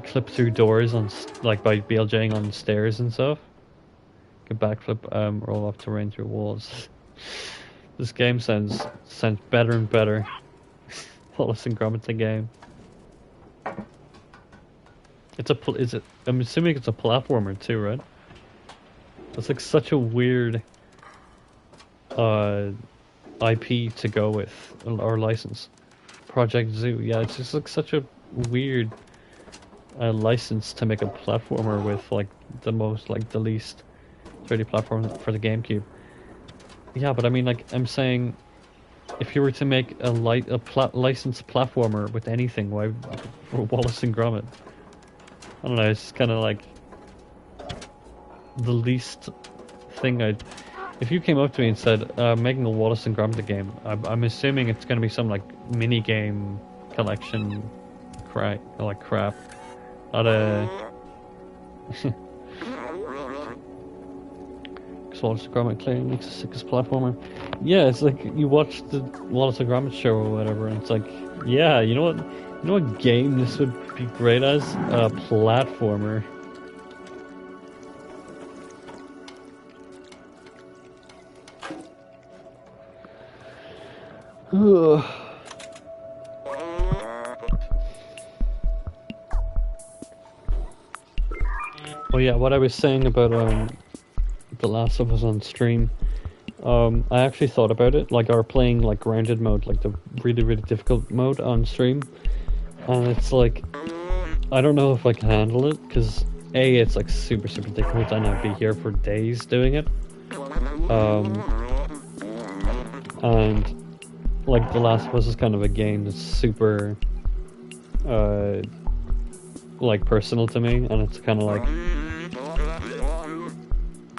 clip through doors on like by BLJing on stairs and stuff? Can backflip roll off terrain through walls. This game sounds better and better. Wallace and Gromit the game. I'm assuming it's a platformer too, right? It's like such a weird IP to go with, or license. Project Zoo, yeah, it's just like such a weird license to make a platformer with like the least 3D platform for the GameCube. Yeah, but I mean, like, I'm saying, if you were to make a licensed platformer with anything, why for Wallace and Gromit? I don't know. It's kind of like the least thing I'd. If you came up to me and said, making a Wallace and Gromit game, I'm assuming it's going to be some like mini game collection, crap. Not a. Because Wallace and Gromit clearly makes the sickest platformer. Yeah, it's like you watch the Wallace and Gromit show or whatever, and it's like, yeah, you know what game this would be great as? A platformer. yeah, what I was saying about The Last of Us on stream. I actually thought about it, like our playing like grounded mode, like the really really difficult mode on stream, and it's like I don't know if I can handle it because A, it's like super super difficult and I'd be here for days doing it, and like The Last of Us is kind of a game that's super like personal to me, and it's kind of like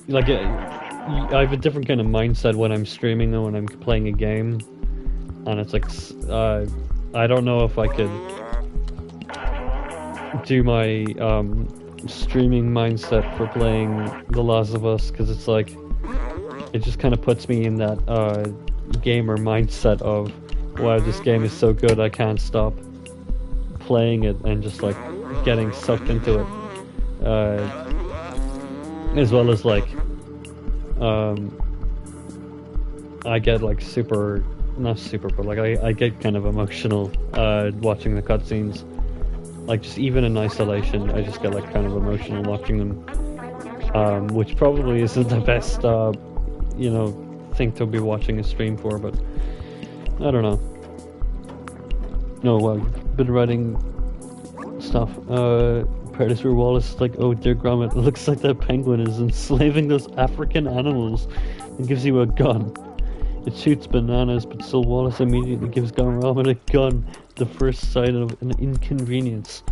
I have a different kind of mindset when I'm streaming than when I'm playing a game, and it's like I don't know if I could do my streaming mindset for playing The Last of Us, because it's like it just kind of puts me in that gamer mindset of, wow, this game is so good I can't stop playing it, and just like getting sucked into it, as well as like I get like super, not super, but like I get kind of emotional watching the cutscenes. Like just even in isolation, I just get like kind of emotional watching them, which probably isn't the best, you know, thing to be watching a stream for, but I don't know. No, well, been writing stuff. Predator Wallace is like, oh dear Gromit, it looks like that penguin is enslaving those African animals and gives you a gun. It shoots bananas, but still Wallace immediately gives Gromit a gun, the first sign of an inconvenience.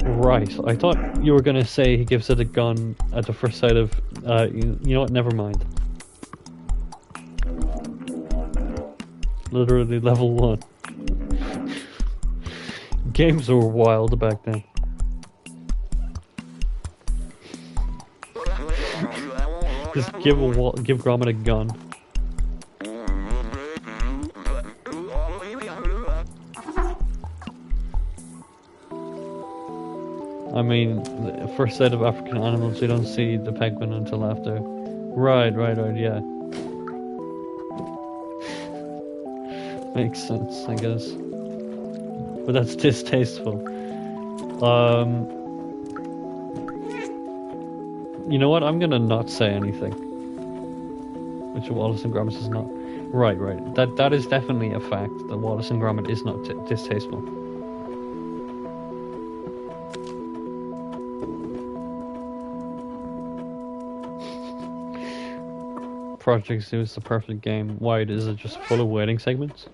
Right, I thought you were gonna say he gives it a gun at the first sight of, you know what, never mind. Literally level 1. Games were wild back then. Just give Gromit a gun. I mean, the first sight of African animals, you don't see the penguin until after. Right, yeah. Makes sense, I guess. But that's distasteful. You know what? I'm gonna not say anything. Which Wallace and Gromit is not. Right. That is definitely a fact. That Wallace and Gromit is not distasteful. Project Zoo is the perfect game. Why is it just full of waiting segments?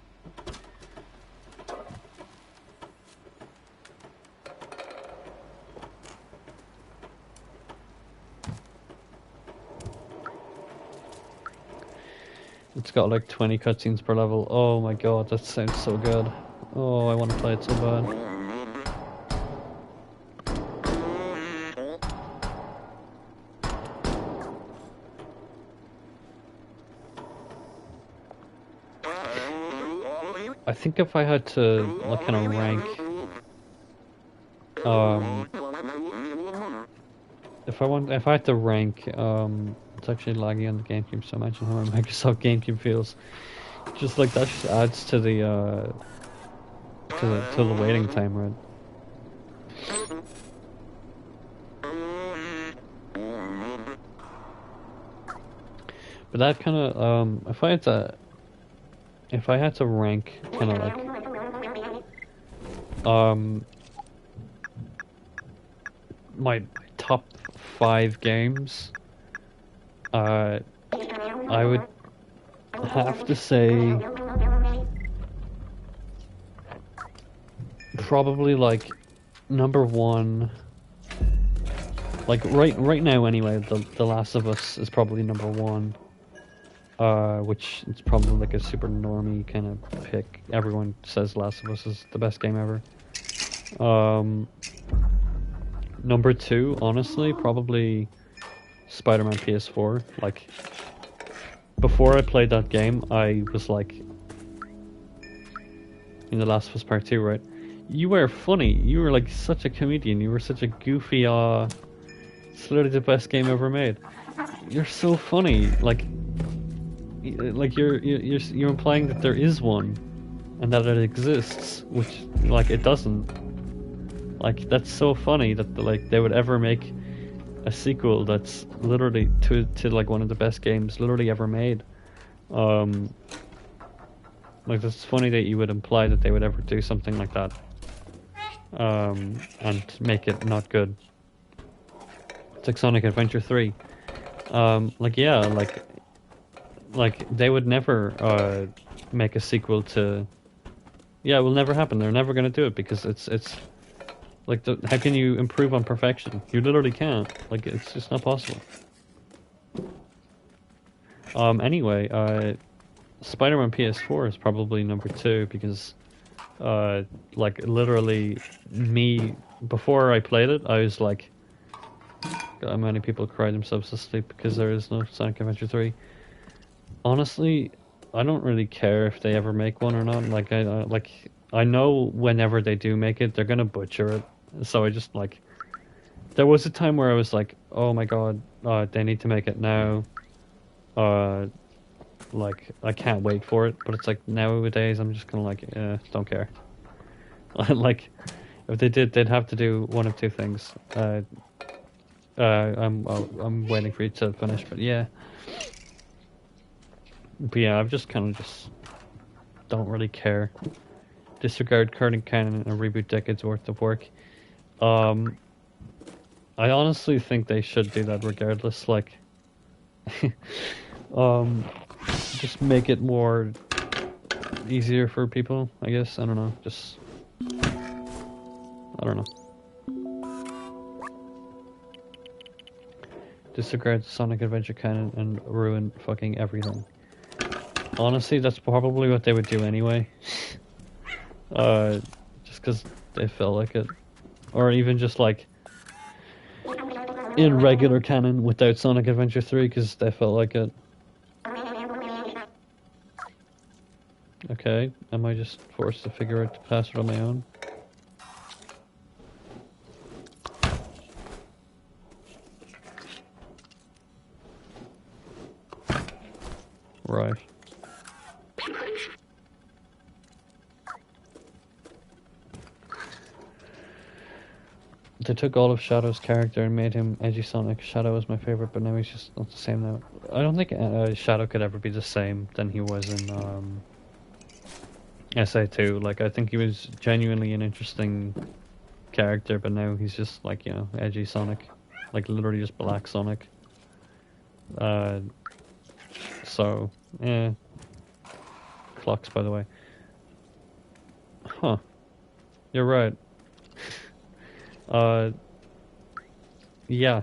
It's got like 20 cutscenes per level. Oh my god, that sounds so good. Oh, I want to play it so bad. I think if I had to like kind of rank, if I had to rank, it's actually laggy on the GameCube, so imagine how my Microsoft GameCube feels. Just like that just adds to the to the waiting time, right? But that kind of if I had to rank kind of like my top 5 games, I would have to say probably like number 1, like right now anyway, The Last of Us is probably number 1. Which is probably like a super normie kind of pick. Everyone says Last of Us is the best game ever. Number 2, honestly, probably Spider-Man PS4. Like, before I played that game, I was like, in The Last of Us Part 2, right? You were funny. You were like such a comedian. You were such a goofy, it's literally the best game ever made. You're so funny. Like you're implying that there is one, and that it exists, which like it doesn't. Like that's so funny that like they would ever make a sequel that's literally to like one of the best games literally ever made. Um, like it's funny that you would imply that they would ever do something like that, and make it not good. It's like Sonic Adventure 3. Like yeah, like they would never make a sequel to. Yeah, it will never happen. They're never going to do it because it's like how can you improve on perfection? You literally can't. Like it's just not possible. Anyway, Spider-Man PS4 is probably number 2 because like literally me before I played it, I was like, God, many people cry themselves to sleep because there is no Sonic Adventure 3. Honestly, I don't really care if they ever make one or not. Like I know whenever they do make it, they're gonna butcher it. So I just like. There was a time where I was like, oh my god, they need to make it now. Like I can't wait for it. But it's like nowadays I'm just kind of like, don't care. Like if they did, they'd have to do one of two things. I'm waiting for you to finish, but yeah. But yeah, I've just kind of just don't really care. Disregard current canon and reboot decades worth of work. I honestly think they should do that regardless. Like, just make it more easier for people. I guess I don't know. Just I don't know. Disregard Sonic Adventure canon and ruin fucking everything. Honestly, that's probably what they would do anyway. Just because they felt like it. Or even just like in regular canon without Sonic Adventure 3 because they felt like it. Okay, am I just forced to figure out the password on my own? Right. They took all of Shadow's character and made him edgy Sonic. Shadow was my favorite, but now he's just not the same now. I don't think Shadow could ever be the same than he was in SA2. Like, I think he was genuinely an interesting character, but now he's just like, you know, edgy Sonic. Like, literally just black Sonic. So, yeah. Clocks, by the way. Huh. You're right. Yeah.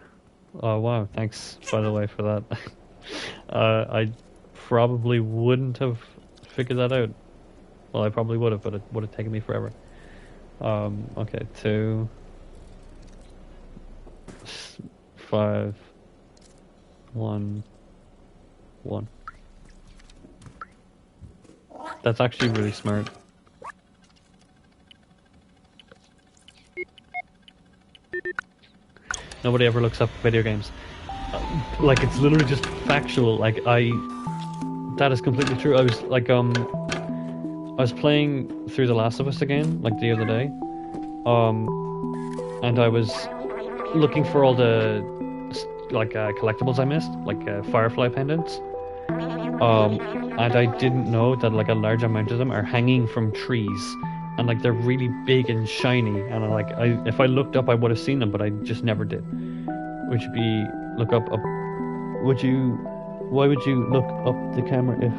Wow, thanks, by the way, for that. I probably wouldn't have figured that out. Well, I probably would have, but it would have taken me forever. Okay, 2, 5, 1, 1. That's actually really smart. Nobody ever looks up video games. Like, it's literally just factual. Like, that is completely true. I was like, I was playing through The Last of Us again, like the other day. And I was looking for all the, like, collectibles I missed, like, Firefly pendants. And I didn't know that, like, a large amount of them are hanging from trees. And like they're really big and shiny, and if I looked up, I would have seen them, but I just never did. Which would be look up. Why would you look up the camera if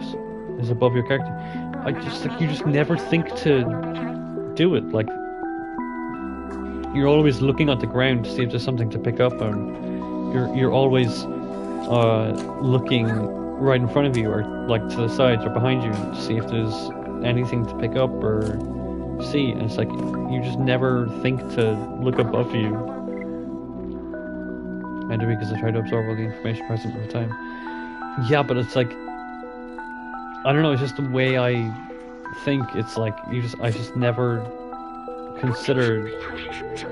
it's above your character? I just like you just never think to do it. Like you're always looking at the ground to see if there's something to pick up, and you're always looking right in front of you, or like to the sides or behind you to see if there's anything to pick up or see, and it's like you just never think to look above you. Maybe because I try to absorb all the information present at the time. Yeah, but it's like I don't know. It's just the way I think. It's like I just never considered.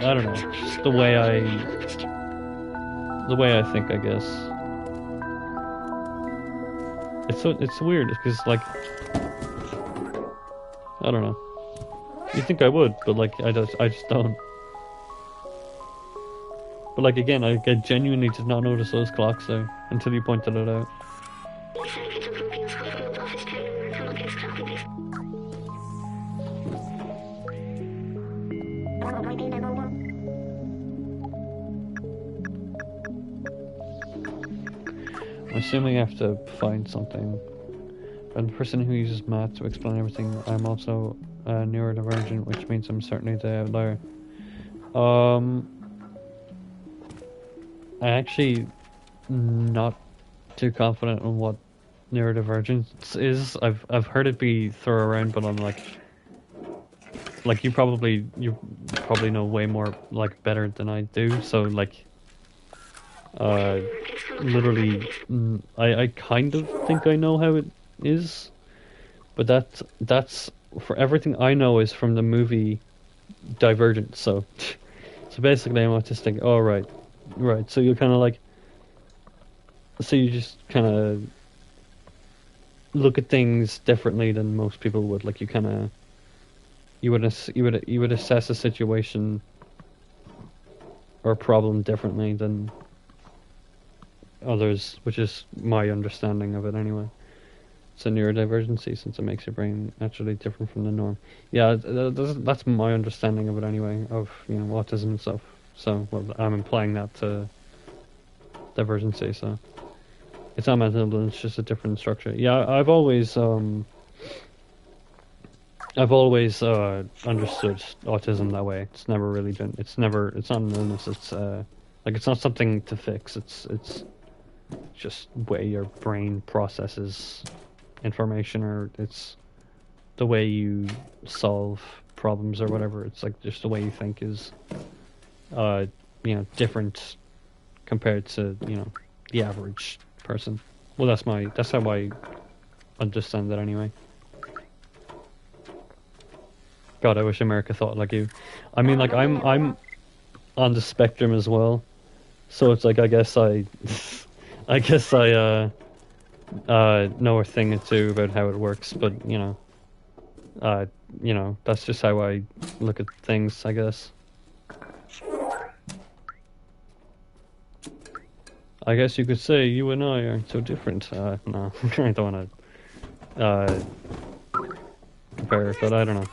I don't know. Just the way I think. I guess it's weird because like I don't know. You think I would, but like I just don't. But like again, I genuinely did not notice those clocks there until you pointed it out. I'm assuming I have to find something. I'm the person who uses math to explain everything. I'm also neurodivergent, which means I'm certainly the outlier. I actually not too confident on what neurodivergence is. I've heard it be thrown around, but I'm like you probably know way more like better than I do. So like literally, I kind of think I know how it is, but that's for everything I know is from the movie Divergent. So basically, I'm autistic. Oh right. So you're kind of like, so you just kind of look at things differently than most people would. Like you kind of you would assess a situation or problem differently than others, which is my understanding of it anyway. It's a neurodivergency since it makes your brain naturally different from the norm. Yeah, that's my understanding of it anyway, of autism and stuff. So well, I'm implying that to divergency. So it's not mental illness, it's just a different structure. Yeah, I've always understood autism that way. It's never really been. It's not an illness. It's like it's not something to fix. It's just way your brain processes information, or it's the way you solve problems or whatever. It's like just the way you think is different compared to the average person. Well, that's how I understand that anyway. God, I wish America thought like you. I mean, like I'm on the spectrum as well, so it's like I guess I know a thing or two about how it works, but that's just how I look at things, I guess. I guess you could say you and I aren't so different. No, I don't want to compare, but I don't know.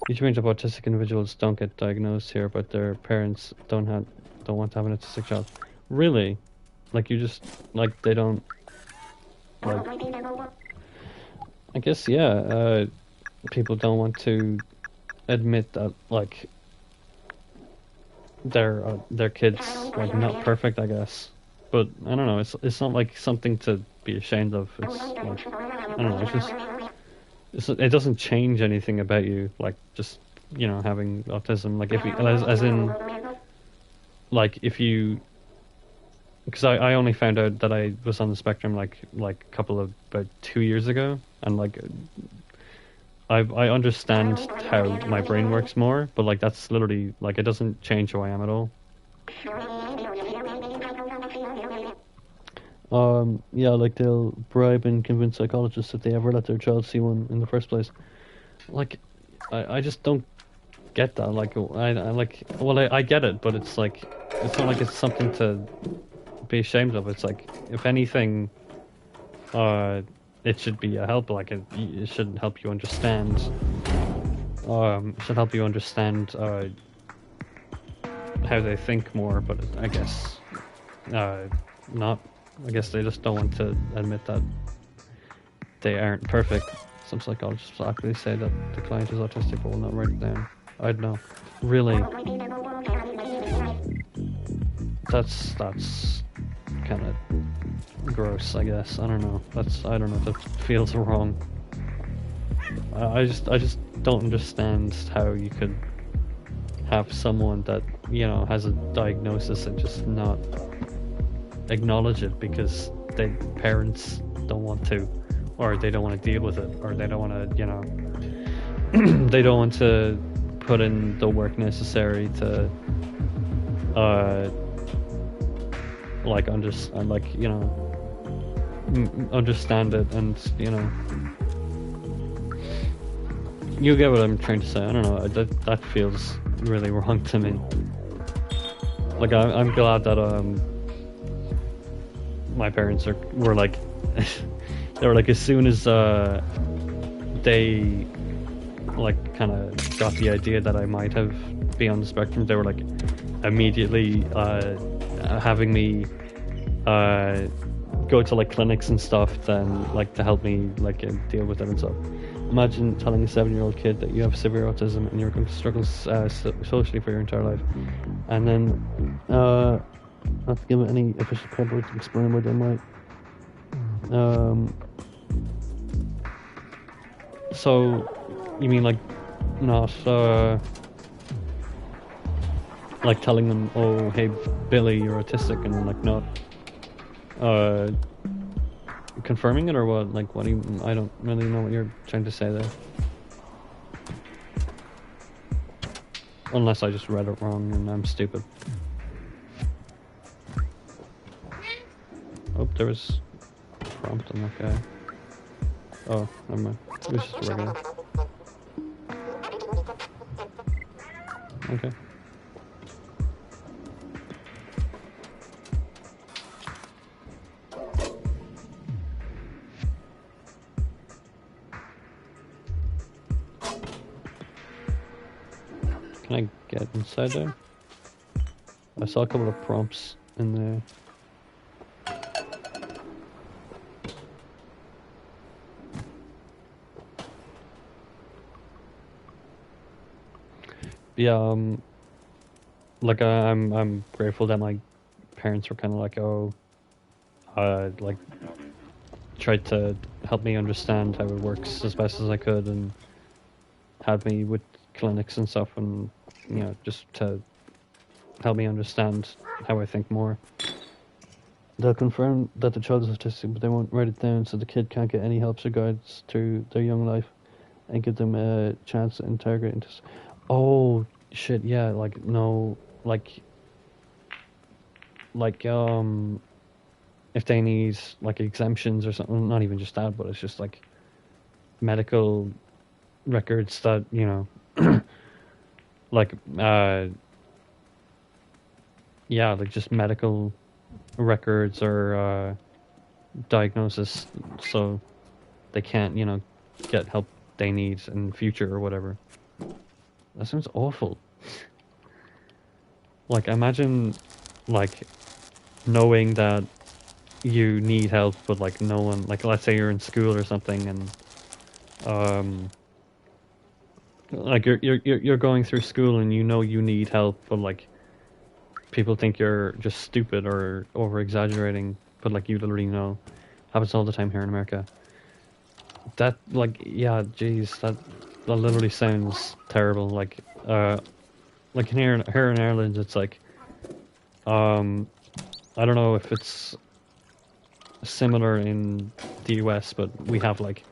Huge range of autistic individuals don't get diagnosed here, but their parents don't want to have an autistic child. Really? Like you just they don't like. I guess yeah. People don't want to admit that like their kids like not perfect, I guess. But I don't know. It's not like something to be ashamed of. It's like I don't know. It doesn't change anything about you. Like just having autism. Like if you as in like if you. Because I only found out that I was on the spectrum like about 2 years ago, and like I understand how my brain works more, but like that's literally like it doesn't change who I am at all. Yeah, like they'll bribe and convince psychologists that they ever let their child see one in the first place. Like, I just don't get that. Like, I get it, but it's like it's not like it's something to be ashamed of. It's like if anything, it should be a help. Like it should help you understand. It should help you understand how they think more. But I guess not. I guess they just don't want to admit that they aren't perfect. Some psychologists will actually say that the client is autistic but will not write it down. I don't know. Really? That's kind of gross, I guess. I don't know. I don't know. That feels wrong. I just don't understand how you could have someone that has a diagnosis and just not acknowledge it because their parents don't want to, or they don't want to deal with it, or they don't want to they don't want to put in the work necessary to understand it, and you get what I'm trying to say. I don't know, that feels really wrong to me. like I'm glad that my parents were like they were like as soon as they like kind of got the idea that I might have be on the spectrum, they were like immediately having me go to like clinics and stuff, then like to help me like deal with it and stuff. Imagine telling a 7-year-old kid that you have severe autism and you're going to struggle socially for your entire life, and then not to give it any official credit to explain why they might. So you mean like not like telling them, oh hey Billy, you're autistic, and then like not confirming it, or what? Like what do you, I don't really know what you're trying to say there. Unless I just read it wrong and I'm stupid. Oh, there was a prompt on that guy. Oh, never mind. It was just a regular. Okay. Can I get inside there? I saw a couple of prompts in there. Yeah, like I'm grateful that my parents were kind of like, oh, like tried to help me understand how it works as best as I could, and had me with clinics and stuff, and you know, just to help me understand how I think more. They'll confirm that the child is autistic, but they won't write it down so the kid can't get any help or guidance through their young life, and give them a chance to integrate into. Oh shit! Yeah, like no, like if they need like exemptions or something, not even just that, but it's just like medical records that, you know, like yeah, like just medical records or diagnosis, so they can't, you know, get help they need in the future or whatever. That sounds awful. Like imagine like knowing that you need help, but like no one, like let's say you're in school or something, and like you're going through school and you know you need help, but like people think you're just stupid or over exaggerating, but like you literally know. Happens all the time here in America. That like yeah, jeez, that literally sounds terrible. Like here in Ireland, it's like I don't know if it's similar in the US, but we have like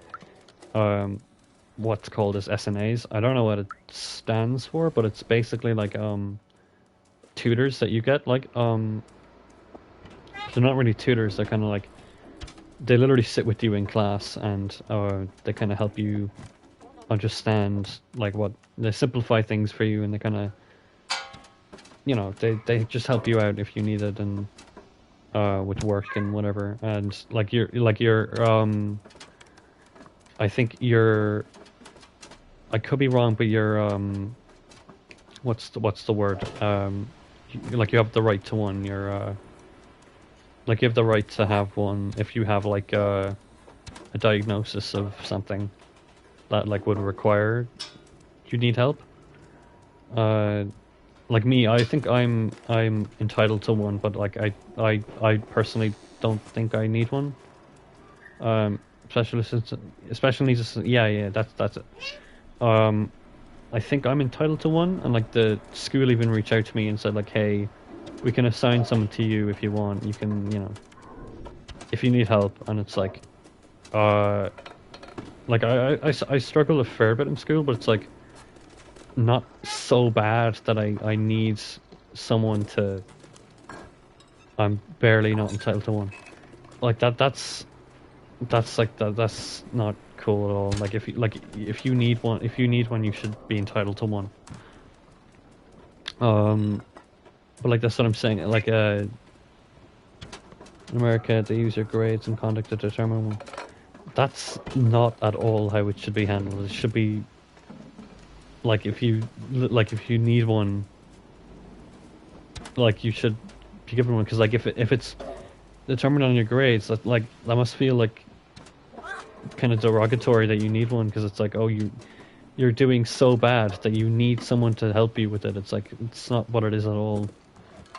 what's called as SNAs. I don't know what it stands for, but it's basically like tutors that you get. Like they're not really tutors, they're kind of like, they literally sit with you in class, and they kind of help you understand like what, they simplify things for you, and they kind of, you know, they just help you out if you need it, and with work and whatever. And like you're I think you're, I could be wrong, but you're what's the word, like you have the right to one. You're like you have the right to have one if you have like a diagnosis of something that like would require you need help. Like me, I think I'm entitled to one, but like I personally don't think I need one. Special needs. Yeah, that's it. I think I'm entitled to one, and like the school even reached out to me and said like, hey, we can assign someone to you if you want. You can, you know, if you need help. And it's like, like I struggle a fair bit in school, but it's like not so bad that I need someone to. I'm barely not entitled to one. Like that's like that's not cool at all. Like if you need one, you should be entitled to one. But like that's what I'm saying. Like in America, they use your grades and conduct to determine one. That's not at all how it should be handled. It should be like if you need one, like you should be given one. Because like if it's determined on your grades, that must feel like kind of derogatory that you need one. Because it's like, oh, you're doing so bad that you need someone to help you with it. It's like it's not what it is at all.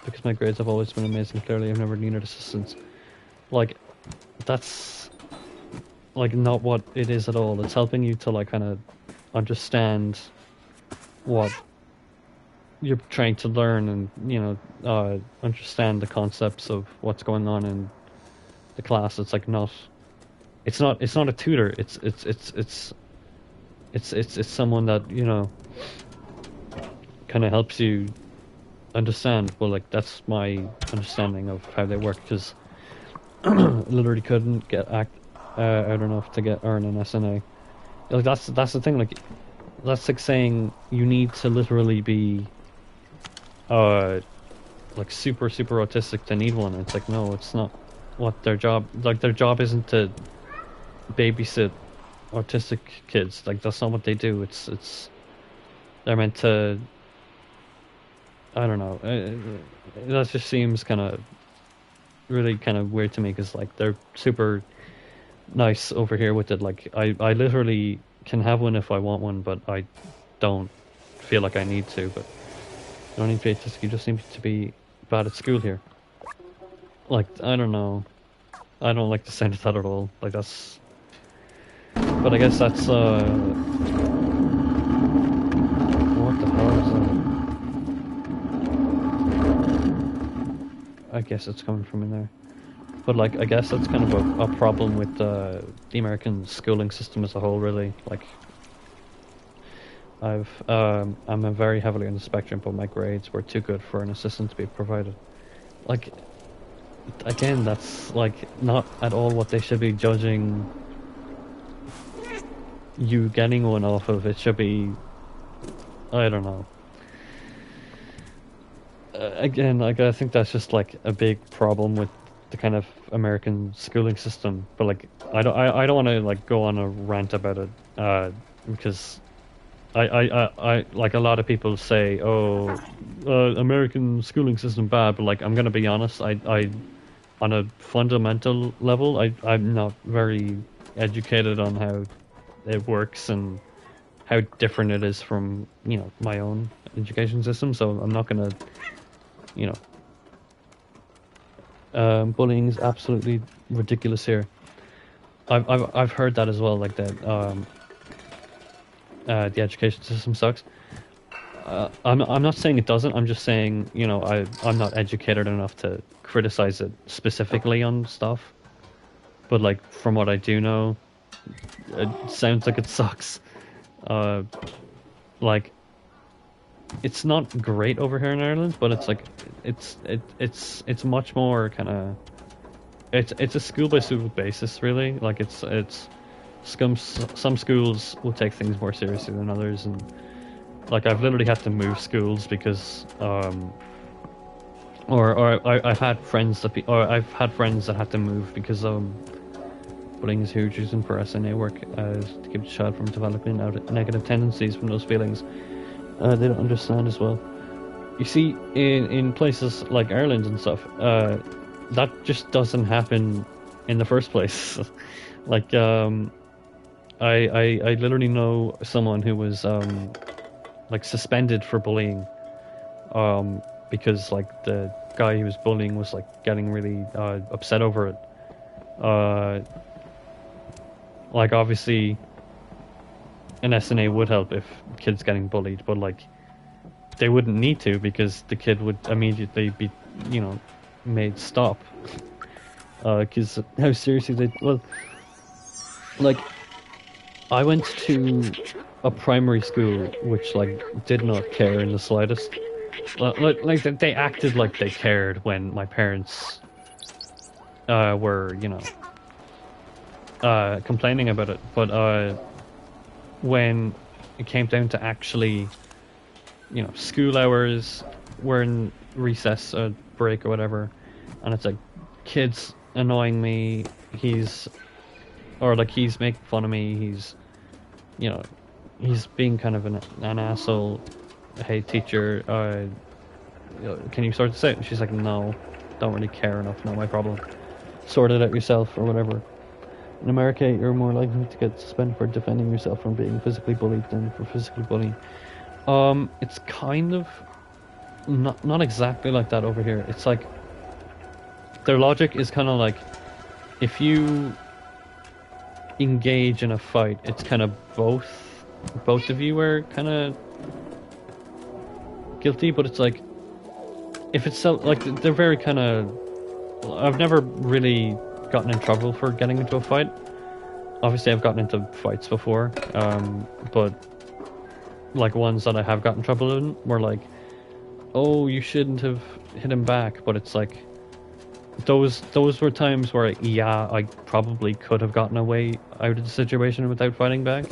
Because my grades have always been amazing. Clearly, I've never needed assistance. Like that's like not what it is at all. It's helping you to like kind of understand what you're trying to learn and, you know, understand the concepts of what's going on in the class. It's like it's not a tutor. It's someone that, you know, kind of helps you understand. Well, like that's my understanding of how they work, because literally couldn't get out enough to earn an SNA. Like that's the thing. Like that's like saying you need to literally be like super autistic to need one. It's like, no, it's not what their job. Like their job isn't to babysit autistic kids. Like that's not what they do. It's they're meant to. I don't know. That just seems kind of really kind of weird to me, because like they're super nice over here with it. Like I literally can have one if I want one, but I don't feel like I need to. But I don't need to be autistic. You just seem to be bad at school here. Like I don't know. I don't like the sound of that at all. Like that's. But I guess that's what the hell is that? I guess it's coming from in there. But like, I guess that's kind of a problem with the American schooling system as a whole, really. Like, I'm a very heavily on the spectrum, but my grades were too good for an assistant to be provided. Like, again, that's like not at all what they should be judging you getting one off of. It should be, I don't know. Again, like I think that's just like a big problem with the kind of American schooling system. But like, I don't want to like go on a rant about it, because I like a lot of people say, oh, American schooling system bad. But like, I'm gonna be honest, I on a fundamental level, I'm not very educated on how it works and how different it is from, you know, my own education system. So I'm not gonna. You know, bullying is absolutely ridiculous here. I've heard that as well, like that the education system sucks. I'm not saying it doesn't. I'm just saying, you know, I'm not educated enough to criticize it specifically on stuff. But like from what I do know, it sounds like it sucks. Like. It's not great over here in Ireland, but it's like it's much more kind of it's a school by school basis, really. Like it's some schools will take things more seriously than others, and like I've literally had to move schools because I've had friends that had to move because bullying is huge reason for SNA work to keep the child from developing negative tendencies from those feelings. They don't understand as well. You see, in places like Ireland and stuff, that just doesn't happen in the first place. Like, I literally know someone who was like suspended for bullying, because like the guy he was bullying was like getting really upset over it. Like obviously. An SNA would help if kids getting bullied, but like they wouldn't need to, because the kid would immediately be, you know, made stop. Because how seriously like I went to a primary school which like did not care in the slightest. Like they acted like they cared when my parents were, you know, complaining about it, but when it came down to actually, you know, school hours we're in recess, break or whatever, and it's like kids annoying me. He's making fun of me. You know, he's being kind of an asshole. Hey, teacher, can you sort this out? And she's like, no, don't really care enough. Not my problem. Sort it out yourself or whatever. In America, you're more likely to get suspended for defending yourself from being physically bullied than for physically bullying. It's kind of not exactly like that over here. It's like their logic is kind of like if you engage in a fight, it's kind of both of you are kind of guilty, but it's like if it's so, like they're very kind of. I've never really gotten in trouble for getting into a fight. Obviously, I've gotten into fights before, but like ones that I have gotten in trouble in were like, oh, you shouldn't have hit him back. But it's like those were times where yeah, I probably could have gotten away out of the situation without fighting back.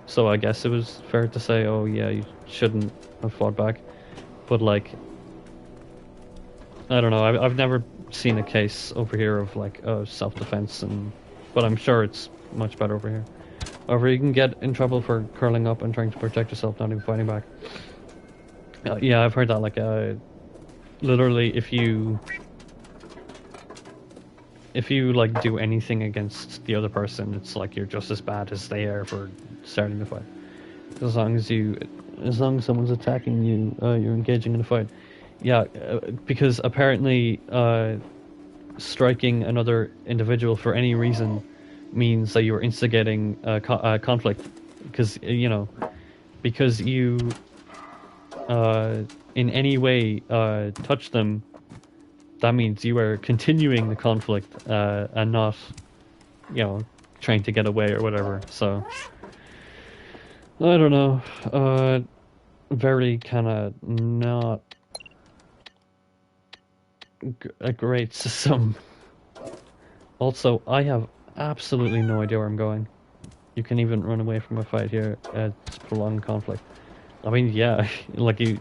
So I guess it was fair to say, oh yeah, you shouldn't have fought back. But like, I don't know. I've never seen a case over here of like self-defense, but I'm sure it's much better over here. However, you can get in trouble for curling up and trying to protect yourself, not even fighting back. Yeah, I've heard that. Like, literally, if you like do anything against the other person, it's like you're just as bad as they are for starting the fight. As long as someone's attacking you, you're engaging in a fight. Yeah, because apparently striking another individual for any reason means that you're instigating conflict. Because, because you in any way touch them, that means you are continuing the conflict and not, trying to get away or whatever. So, I don't know. Very kind of not a great system. Also, I have absolutely no idea where I'm going. You can even run away from a fight here. It's prolonged conflict. I mean, yeah, like you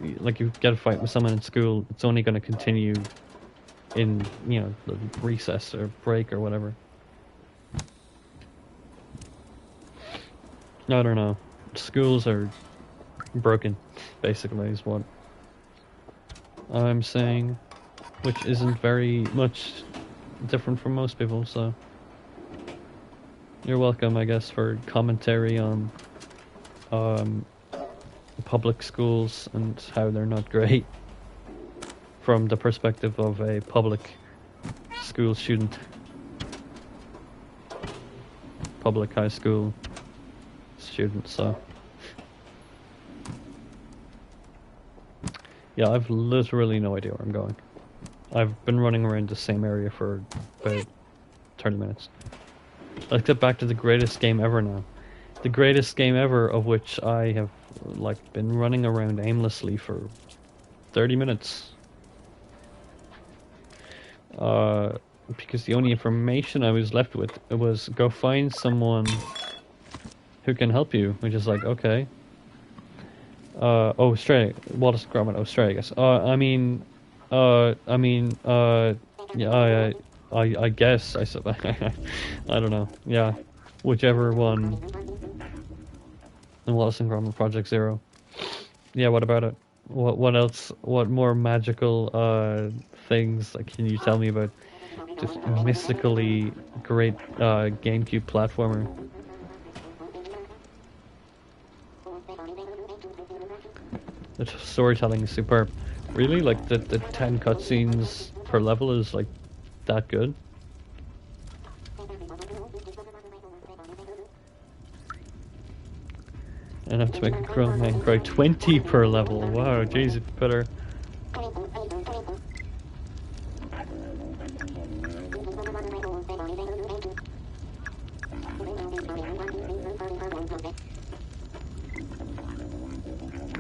get a fight with someone in school, it's only going to continue in the recess or break or whatever. I don't know. Schools are broken, basically, is what I'm saying, which isn't very much different from most people. So you're welcome, I guess, for commentary on public schools and how they're not great from the perspective of a public school student. Public high school student, so yeah, I've literally no idea where I'm going. I've been running around the same area for about 30 minutes. Let's get back to the greatest game ever now. The greatest game ever, of which I have been running around aimlessly for 30 minutes. Because the only information I was left with was go find someone who can help you, which is like, okay. Australia. Wallace Gromit, Australia, I guess. Yeah, I guess, I don't know. Yeah, whichever one. And Wallace and Gromit Project Zero. Yeah, what about it? What else? What more magical things can you tell me about this mystically great GameCube platformer? The storytelling is superb. Really? Like the 10 cutscenes per level is that good? And I have to make a grown man cry. 20 per level. Wow, jeez, it's better.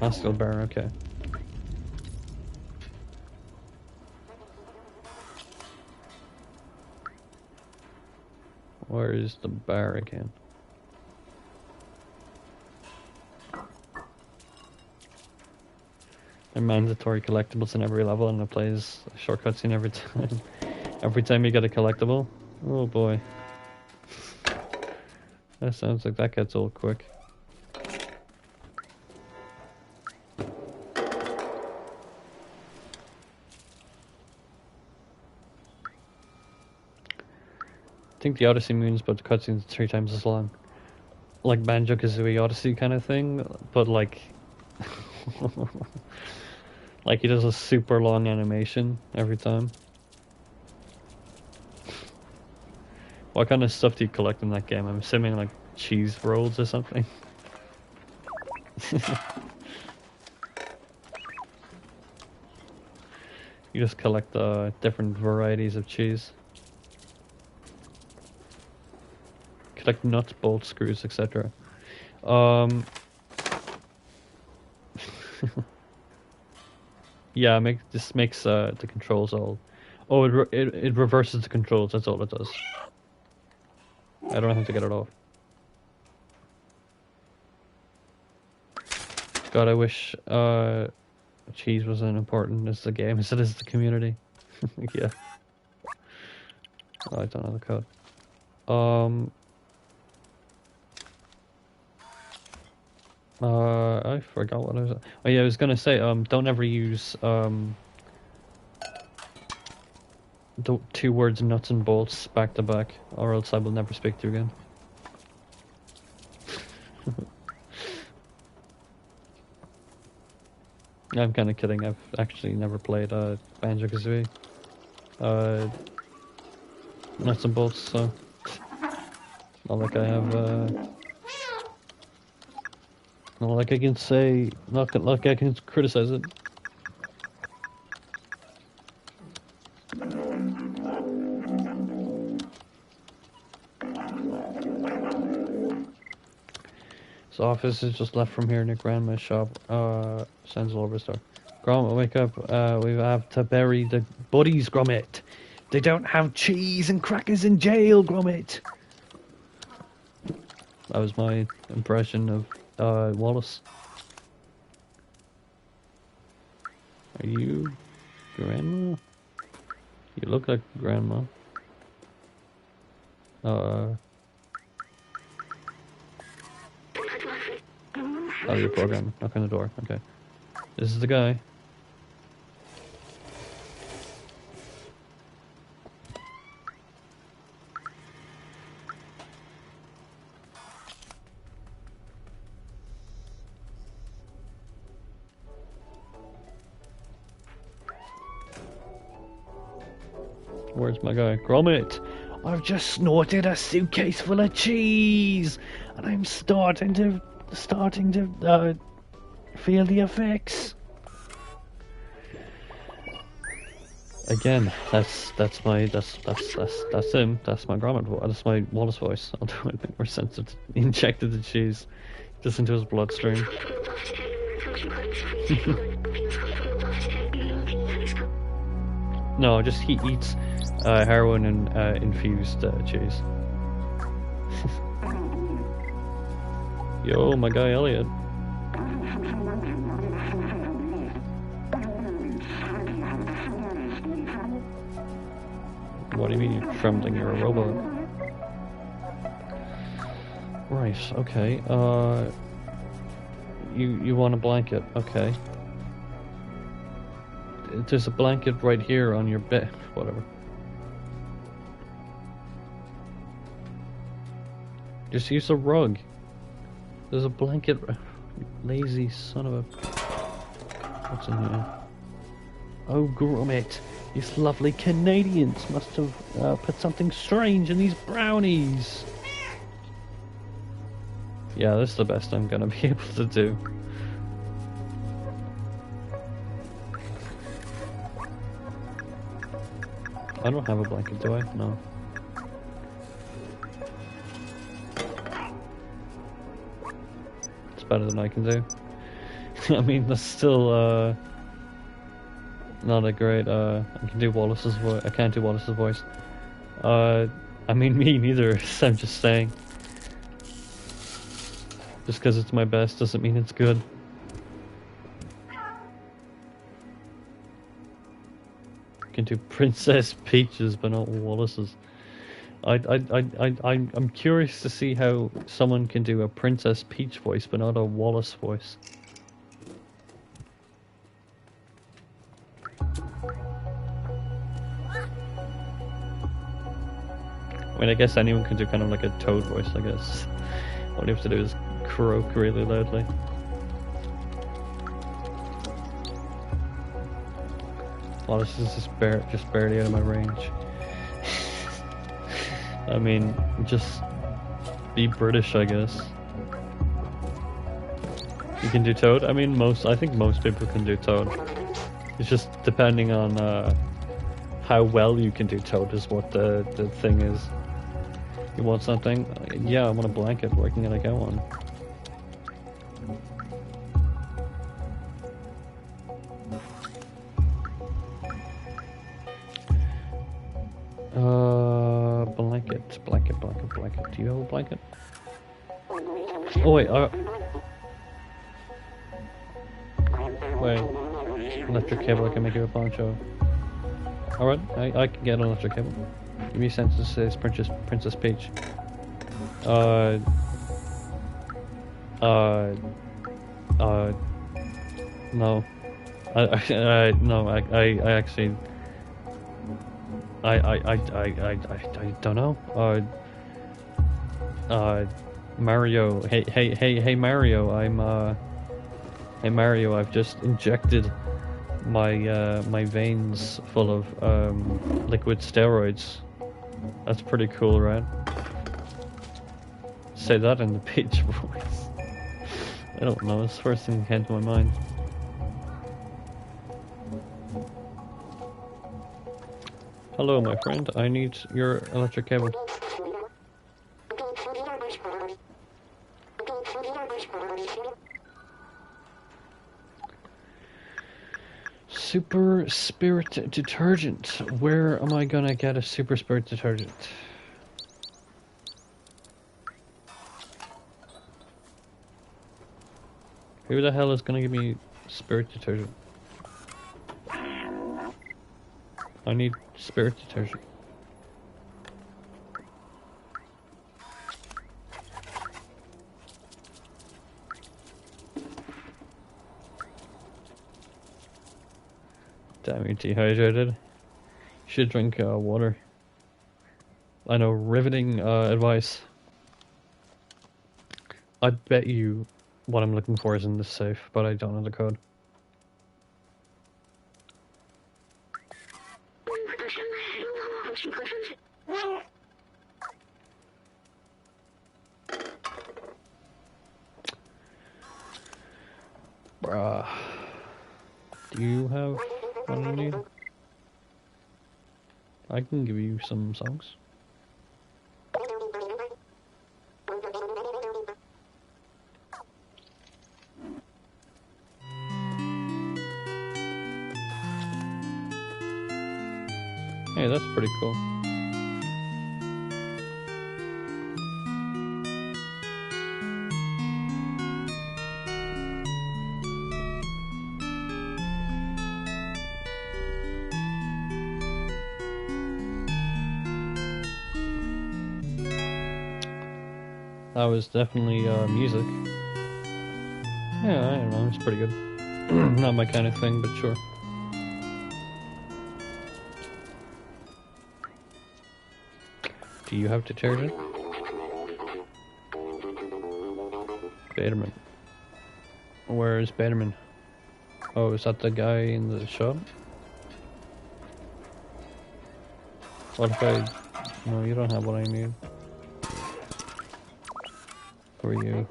Hostile bear, okay. Where is the bar again? They're mandatory collectibles in every level, and it plays a short cutscene every time. Every time you get a collectible. Oh boy. That sounds like that gets old quick. I think the Odyssey moon's but the cutscene's 3 times as long. Like Banjo-Kazooie Odyssey kind of thing, but like... like he does a super long animation every time. What kind of stuff do you collect in that game? I'm assuming like cheese rolls or something. You just collect different varieties of cheese. Collect nuts, bolts, screws, etc. Yeah, this makes the controls all. Oh, it reverses the controls. That's all it does. I don't have to get it off. God, I wish cheese wasn't important as the game as it is the community. Yeah. Oh, I don't know the code. I forgot what I was. Oh yeah, I was gonna say. Don't ever use the 2 words nuts and bolts back to back, or else I will never speak to you again. I'm kind of kidding. I've actually never played Banjo-Kazooie. Nuts and bolts, so not like I have. Not like I can say. Not like I can criticize it. His office is just left from here near Grandma's shop. Sounds all over the store. Gromit, wake up. We have to bury the buddies, Gromit. They don't have cheese and crackers in jail, Gromit. That was my impression of Wallace. Are you Grandma? You look like Grandma. Oh, you're programming. Knock on the door. Okay. This is the guy. Where's my guy? Gromit! I've just snorted a suitcase full of cheese, and I'm starting to feel the effects. Again, that's him. That's my Gromit. That's my Wallace voice. Although I think we're sensitive. Injected the cheese just into his bloodstream. No, just he eats heroin and infused cheese. Yo, my guy Elliot. What do you mean you're trembling? You're a robot. Right, okay. You want a blanket, okay. There's a blanket right here on your bed. Whatever. Just use a rug. There's a blanket. Lazy son of a... What's in here? Oh, Gromit. These lovely Canadians must have put something strange in these brownies. Yeah, this is the best I'm gonna be able to do. I don't have a blanket, do I? No. It's better than I can do. I mean, that's still, not a great, I can do Wallace's voice. I can't do Wallace's voice. I mean, me neither, I'm just saying. Just because it's my best doesn't mean it's good. do Princess Peaches, but not Wallace's. I'm curious to see how someone can do a Princess Peach voice, but not a Wallace voice. I mean, I guess anyone can do kind of like a Toad voice, I guess. All you have to do is croak really loudly. Wallace is just barely out of my range. I mean, just be British, I guess. You can do Toad? I mean, I think most people can do Toad. It's just depending on how well you can do Toad is what the thing is. You want something? Yeah, I want a blanket. Where can I get one? Blanket. Do you have a blanket? Oh wait, wait. Electric cable, I can make you a poncho. Alright, I can get an electric cable. Give me a sense that says Princess Peach. No. No, I actually... I don't know. Mario. Hey, Mario. Hey, Mario. I've just injected my veins full of liquid steroids. That's pretty cool, right? Say that in the Peach voice. I don't know. It's the first thing that came to my mind. Hello, my friend. I need your electric cable. Super Spirit detergent. Where am I gonna get a Super Spirit detergent? Who the hell is gonna give me Spirit detergent? I need Spirit detergent. Damn, you're dehydrated. You should drink water. I know, riveting advice. I bet you what I'm looking for is in this safe, but I don't know the code. Bruh. Do you have what I need? I can give you some songs. Hey, that's pretty cool. That was definitely music. Yeah, I don't know, it's pretty good. Not my kind of thing, but sure. Do you have detergent? Baderman. Where is Baderman? Oh, is that the guy in the shop? What if I... No, you don't have what I need. For you.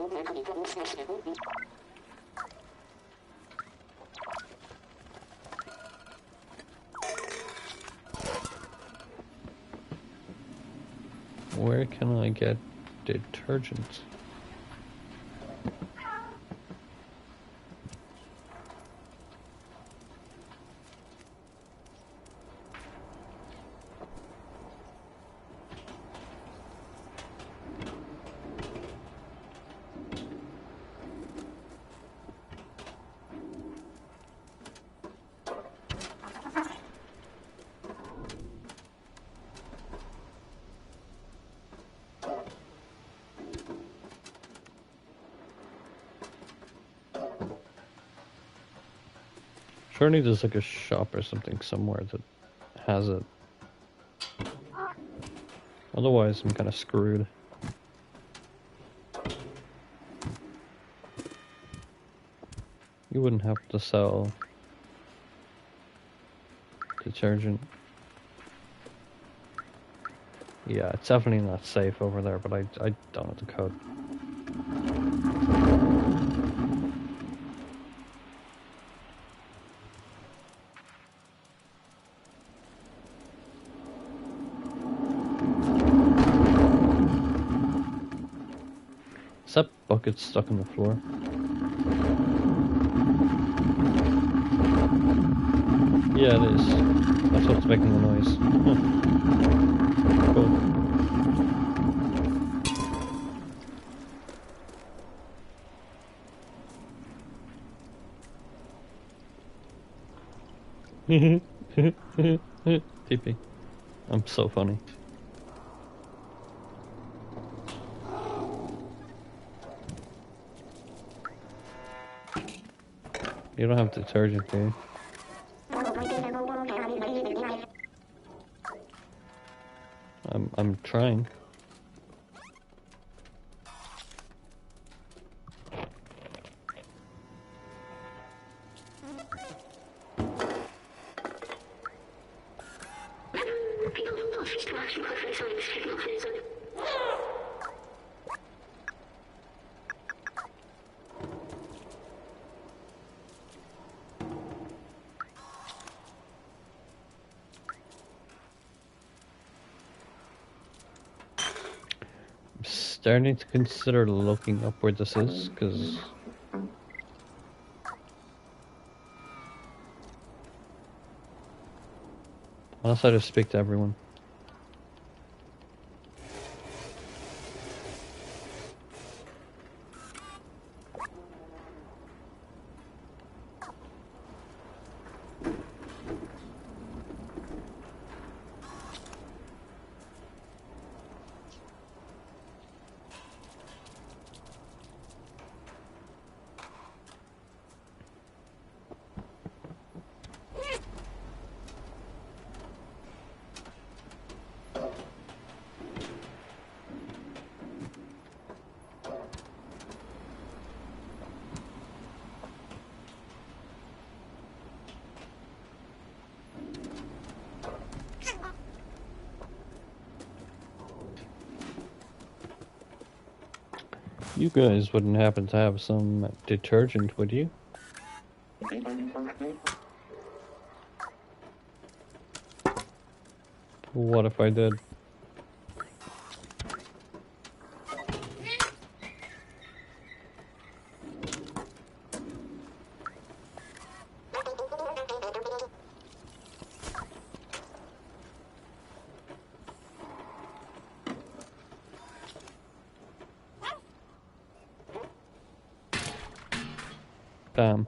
Where can I get detergent? Surely there's like a shop or something somewhere that has it. Otherwise, I'm kind of screwed. You wouldn't have to sell detergent. Yeah, it's definitely not safe over there, but I don't know the code. Is that bucket stuck on the floor? Yeah, it is. That's what's making the noise. Cool. TP. I'm so funny. You don't have detergent, do you? I'm trying. Starting to consider looking up where this is, because unless I just speak to everyone. You guys wouldn't happen to have some detergent, would you? What if I did? Damn.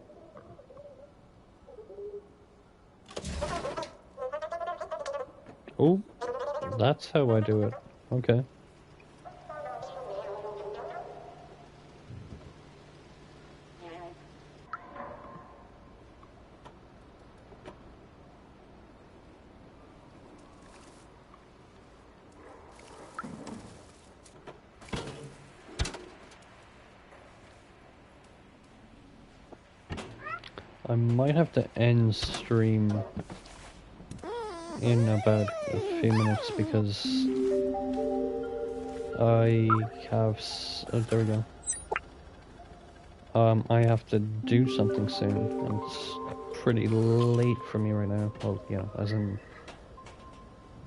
Oh, that's how I do it. Okay. I might have to end stream in about a few minutes because I have oh, there we go. I have to do something soon, and it's pretty late for me right now. Well, you know, as in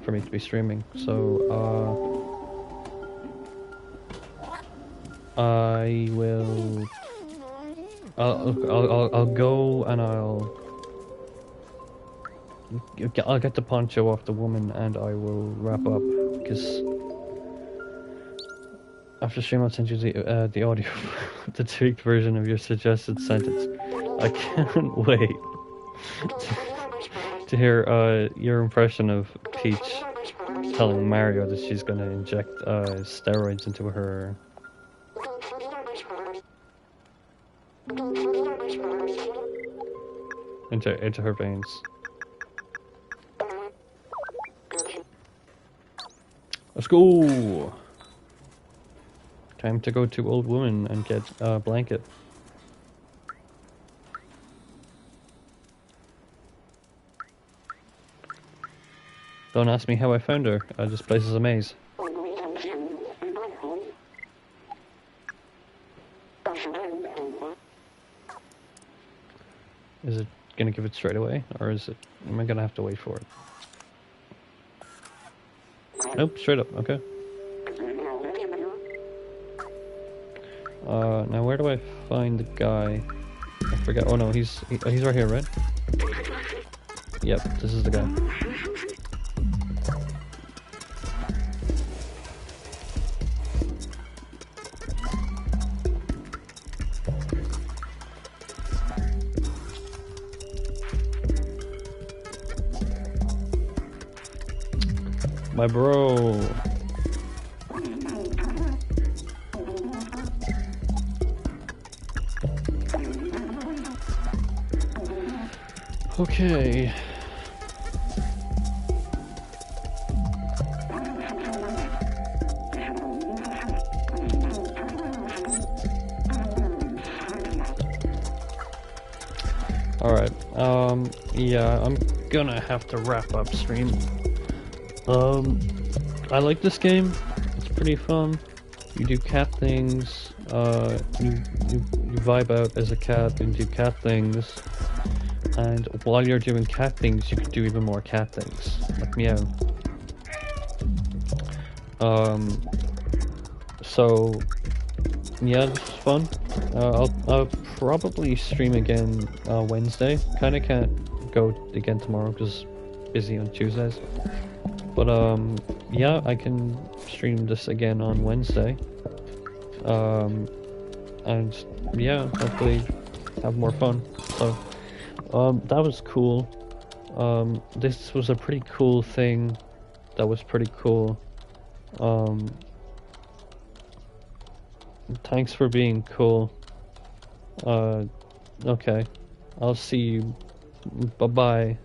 for me to be streaming. So, I will. I'll go and I'll get the poncho off the woman and I will wrap up because after stream I'll send you the audio, the tweaked version of your suggested sentence. I can't wait to hear your impression of Peach telling Mario that she's gonna inject steroids into her. into her veins. Let's go! Time to go to Old Woman and get a blanket. Don't ask me how I found her. This place is a maze. Is it gonna give it straight away, or am I gonna have to wait for it? Nope, straight up, okay. Now where do I find the guy? I forget, oh no, he's right here, right? Yep, this is the guy. My bro. Okay. Alright, yeah, I'm gonna have to wrap up stream. I like this game. It's pretty fun. You do cat things. You vibe out as a cat and do cat things. And while you're doing cat things, you can do even more cat things, like meow. So yeah, this is fun. I'll probably stream again Wednesday. Kinda can't go again tomorrow because busy on Tuesdays. But yeah, I can stream this again on Wednesday. And yeah, hopefully have more fun. So that was cool. This was a pretty cool thing. That was pretty cool. Thanks for being cool. Okay. I'll see you. Bye-bye.